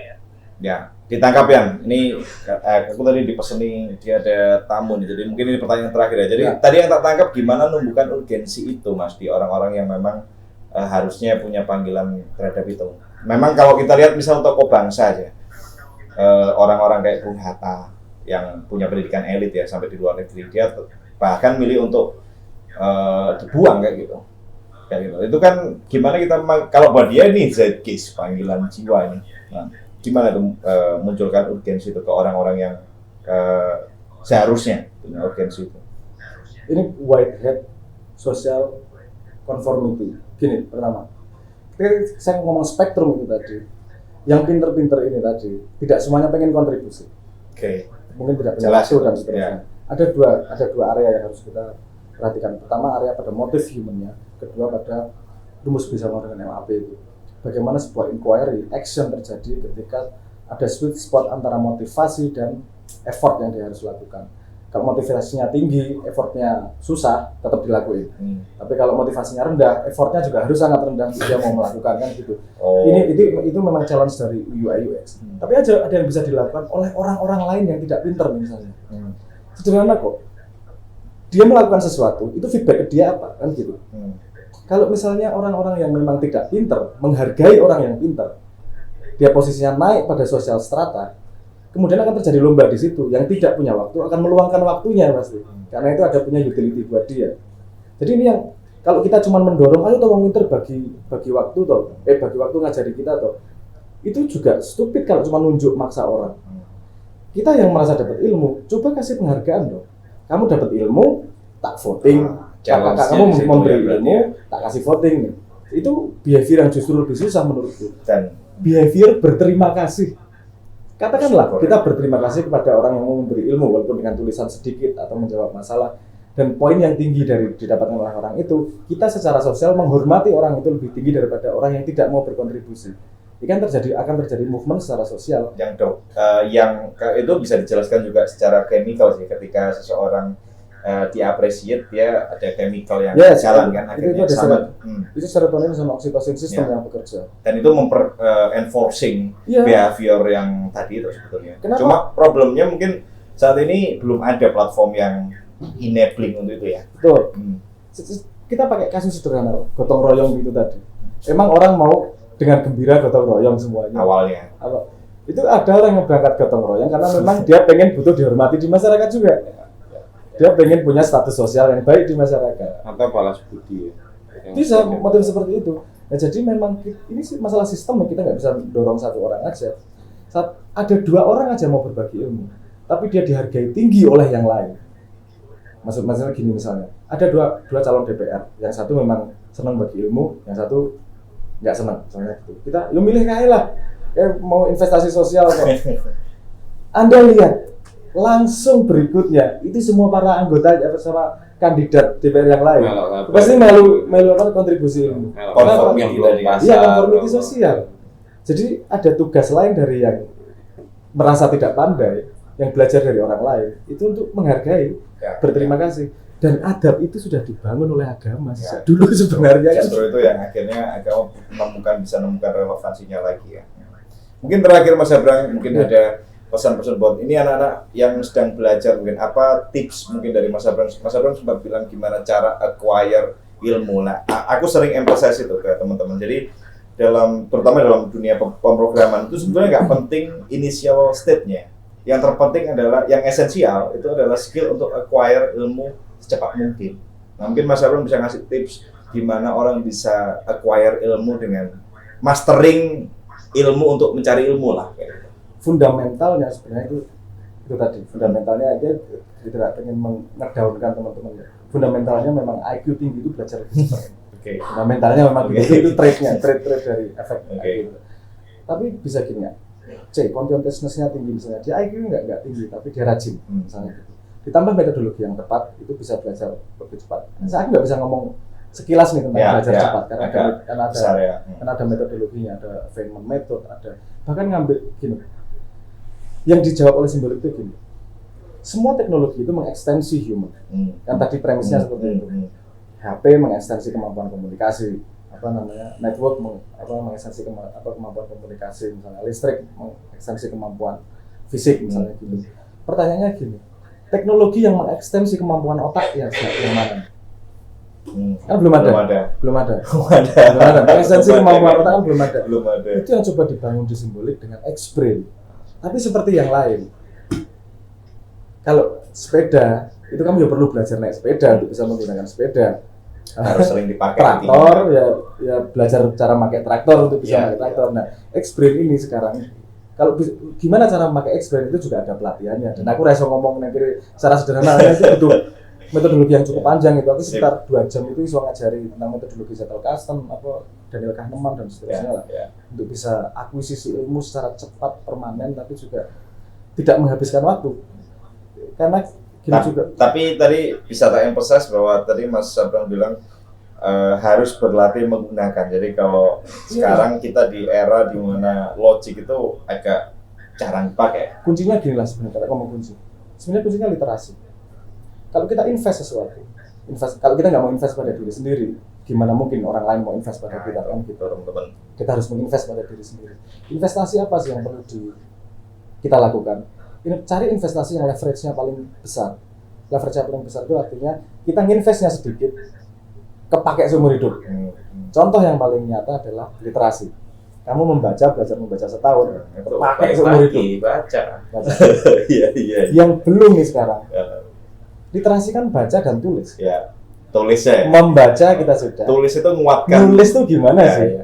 Ya, ditangkap ya. Ini aku tadi dipeseni dia ada tamu nih, jadi mungkin ini pertanyaan terakhir ya. Jadi tadi yang tak tangkap gimana menumbuhkan urgensi itu, Mas, di orang-orang yang memang harusnya punya panggilan terhadap itu. Memang kalau kita lihat misal tokoh bangsa aja, orang-orang kayak Bung Hatta yang punya pendidikan elit ya sampai di luar negeri, dia bahkan milih untuk dibuang kayak gitu. Itu kan gimana kita kalau buat dia ini Z-case panggilan jiwa ini. Nah, gimana itu munculkan urgensi itu ke orang-orang yang seharusnya punya urgensi itu? Ini whitehead social conformity. Gini, pertama, saya ngomong spektrum itu tadi. Yang pinter-pinter ini tadi tidak semuanya pengen kontribusi. Oke. Mungkin tidak punya Jelas, waktu dan seterusnya. ya. Ada dua area yang harus kita perhatikan. Pertama area pada motif humannya, kedua pada rumus bersama dengan MAP itu. Bagaimana sebuah inquiry, action terjadi ketika ada sweet spot antara motivasi dan effort yang dia harus lakukan. Kalau motivasinya tinggi, effortnya susah, tetap dilakuin. Tapi kalau motivasinya rendah, effortnya juga harus sangat rendah dia mau melakukan kan gitu. Oh. Itu memang challenge dari UI UX. Tapi ada yang bisa dilakukan oleh orang-orang lain yang tidak pinter misalnya. Sederhana kok. Dia melakukan sesuatu, itu feedback ke dia apa kan gitu. Kalau misalnya orang-orang yang memang tidak pinter menghargai orang yang pinter, dia posisinya naik pada sosial strata, kemudian akan terjadi lomba di situ. Yang tidak punya waktu akan meluangkan waktunya pasti, karena itu ada punya utility buat dia. Jadi ini yang kalau kita cuma mendorong, ayo tolong pinter bagi waktu toh, bagi waktu ngajari kita toh, itu juga stupid kalau cuma nunjuk maksa orang. Kita yang merasa dapat ilmu, coba kasih penghargaan dong. Kamu dapat ilmu, tak voting. Apakah kamu memberi ilmu, tak kasih voting nih. Itu behavior yang justru lebih susah menurutku. Dan behavior berterima kasih. Katakanlah kita berterima kasih kepada orang yang mau memberi ilmu walaupun dengan tulisan sedikit atau menjawab masalah. Dan poin yang tinggi dari didapatkan orang-orang itu, kita secara sosial menghormati orang itu lebih tinggi daripada orang yang tidak mau berkontribusi. Ini kan akan terjadi movement secara sosial. yang itu bisa dijelaskan juga secara chemical sih, ketika seseorang diapresiasi dia ada chemical yang jalan kan akhirnya itu sama. Itu serotonin sama oksitosin sistem Ya. yang bekerja. Dan itu enforcing behavior yang tadi itu sebetulnya. Kenapa? Cuma problemnya mungkin saat ini belum ada platform yang enabling untuk itu ya. Betul. Kita pakai kasus sederhana, gotong royong itu tadi. Emang orang mau dengan gembira gotong royong semuanya? Awalnya. Itu ada orang yang berangkat gotong royong karena memang dia pengen butuh dihormati di masyarakat juga. Dia pengen punya status sosial yang baik di masyarakat. Atau balas budi ya. Bisa motif seperti itu. Nah, jadi memang ini sih masalah sistem, kita nggak bisa dorong satu orang aja. Ada dua orang aja mau berbagi ilmu, tapi dia dihargai tinggi oleh yang lain. Maksudnya gini misalnya, ada dua calon DPR, yang satu memang senang bagi ilmu, yang satu nggak senang, misalnya gitu. Kita, yuk milih kayak lah, mau investasi sosial kok. Anda lihat, langsung berikutnya itu semua para anggota sama kandidat DPR yang lain pasti melu apa kontribusi ilmu. Konformiti sosial. Jadi ada tugas lain dari yang merasa tidak pandai, yang belajar dari orang lain itu untuk menghargai, berterima kasih. Dan adab itu sudah dibangun oleh agama sejak dulu sebenarnya. Justru itu yang akhirnya agama bisa menemukan relevansinya lagi ya. Mungkin terakhir Mas Abraham, mungkin ada pesan-pesan buat ini anak-anak yang sedang belajar, mungkin apa tips mungkin dari Mas Abraham. Mas Abraham sempat bilang gimana cara acquire ilmu. Nah, aku sering emphasize itu ke teman-teman. Jadi terutama dalam dunia pemrograman itu sebenarnya nggak penting initial state-nya. yang terpenting adalah yang esensial itu adalah skill untuk acquire ilmu secepat mungkin. Nah, mungkin Mas Abram bisa ngasih tips gimana orang bisa acquire ilmu dengan mastering ilmu untuk mencari ilmu lah kayak gitu. Fundamentalnya sebenarnya itu tadi, fundamentalnya aja tidak pengen mengedaunkan teman-teman. Fundamentalnya memang IQ tinggi itu belajar lebih cepat. Oke. Fundamentalnya memang Oke. itu trait dari efek Oke. IQ. Tapi bisa gini ya, conscientiousness-nya tinggi misalnya, dia IQ nggak tinggi, tapi dia rajin misalnya gitu. Ditambah metodologi yang tepat, itu bisa belajar lebih cepat. Saya nggak bisa ngomong sekilas nih tentang belajar cepat, karena ada metodologinya, ada Feynman method, ada bahkan ngambil gini. Yang dijawab oleh simbolik itu gini, semua teknologi itu mengekstensi human. Kan tadi premisnya seperti itu. HP mengekstensi kemampuan komunikasi, network mengekstensi kemampuan komunikasi, misalnya listrik mengekstensi kemampuan fisik misalnya gitu. Pertanyaannya gini, teknologi yang mengekstensi kemampuan otak yang mana? Kan belum ada. Mengekstensi kemampuan otak kan belum ada. Itu yang coba dibangun di simbolik dengan X-Brain. Tapi seperti yang lain, kalau sepeda itu kamu ya perlu belajar naik sepeda untuk bisa menggunakan sepeda. Harus sering dipakai. Traktor ya belajar cara pakai traktor untuk bisa pakai traktor. Nah, X-Brain ini sekarang kalau gimana cara memakai X-Brain itu juga ada pelatihannya. Dan aku rasa ngomong nanti secara sederhana itu butuh metodologi yang cukup panjang itu. Aku sekitar 2 jam itu iso ngajari tentang metodologi Zettel Kasten, Daniel Kahneman dan seterusnya lah. Untuk bisa akuisisi ilmu secara cepat, permanen, tapi juga tidak menghabiskan waktu. Karena juga. Tapi tadi bisa tak emphasize bahwa tadi Mas Abram bilang harus berlatih menggunakan. Jadi kalau sekarang kita di era di mana logik itu agak jarang dipakai. Kuncinya gini lah sebenarnya, kalau ngomong kunci. Sebenarnya kuncinya literasi. Kalau kita invest sesuatu, kalau kita nggak mau invest pada diri sendiri, gimana mungkin orang lain mau invest pada kita kan gitu, teman-teman. Kita harus menginvest pada diri sendiri. Investasi apa sih yang perlu kita lakukan? Cari investasi yang leverage-nya paling besar. Leverage-nya paling besar itu artinya kita nginvestnya sedikit, kepake seumur hidup. Contoh yang paling nyata adalah literasi. Kamu belajar membaca setahun, kepake seumur hidup. Baca. Iya. Yang belum nih sekarang. Literasi kan baca dan tulis. Ya, tulis ya. Membaca kita sudah. Tulis itu menguatkan. Nulis itu gimana sih?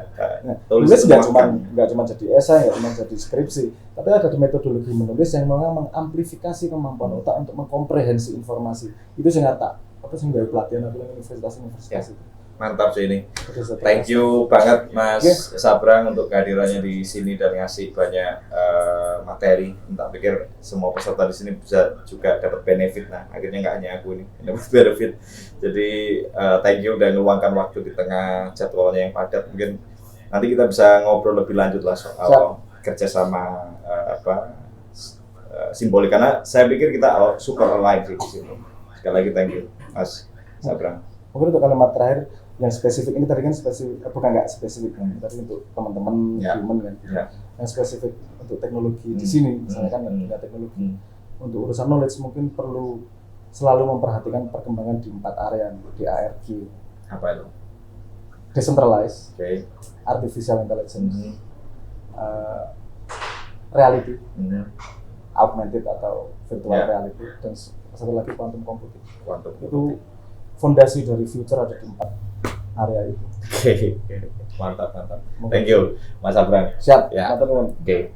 Nah, tulis nggak cuma jadi esai, nggak cuma jadi skripsi, tapi ada metodologi menulis yang mengamplifikasi kemampuan otak untuk mengkomprehensi informasi. Itu sih nggak nggak pelatihan atau universitas itu. Mantap sih ini. Thank you banget Mas Sabrang untuk kehadirannya di sini dan ngasih banyak materi. Tak pikir semua peserta di sini bisa juga dapat benefit. Nah, akhirnya nggak hanya aku ini dapat benefit. Jadi thank you udah ngeluangkan waktu di tengah jadwalnya yang padat. Mungkin nanti kita bisa ngobrol lebih lanjut lah soal kerjasama simbolik, karena saya pikir kita super align sih di sini. Sekali lagi thank you Mas Sabrang. Mungkin untuk kalimat terakhir yang spesifik ini tadi kan spesifik, bukan nggak spesifik kan, tapi untuk teman-teman human kan, yang spesifik untuk teknologi di sini misalnya kan ada teknologi untuk urusan knowledge mungkin perlu selalu memperhatikan perkembangan di 4 area di ARG. Apa itu? Decentralized, artificial intelligence, reality, augmented atau virtual reality, dan satu lagi quantum computing. Itu fondasi dari future ada di 4 area itu. Mantap. Thank you Mas Abrang. Siap. Ya. Oke.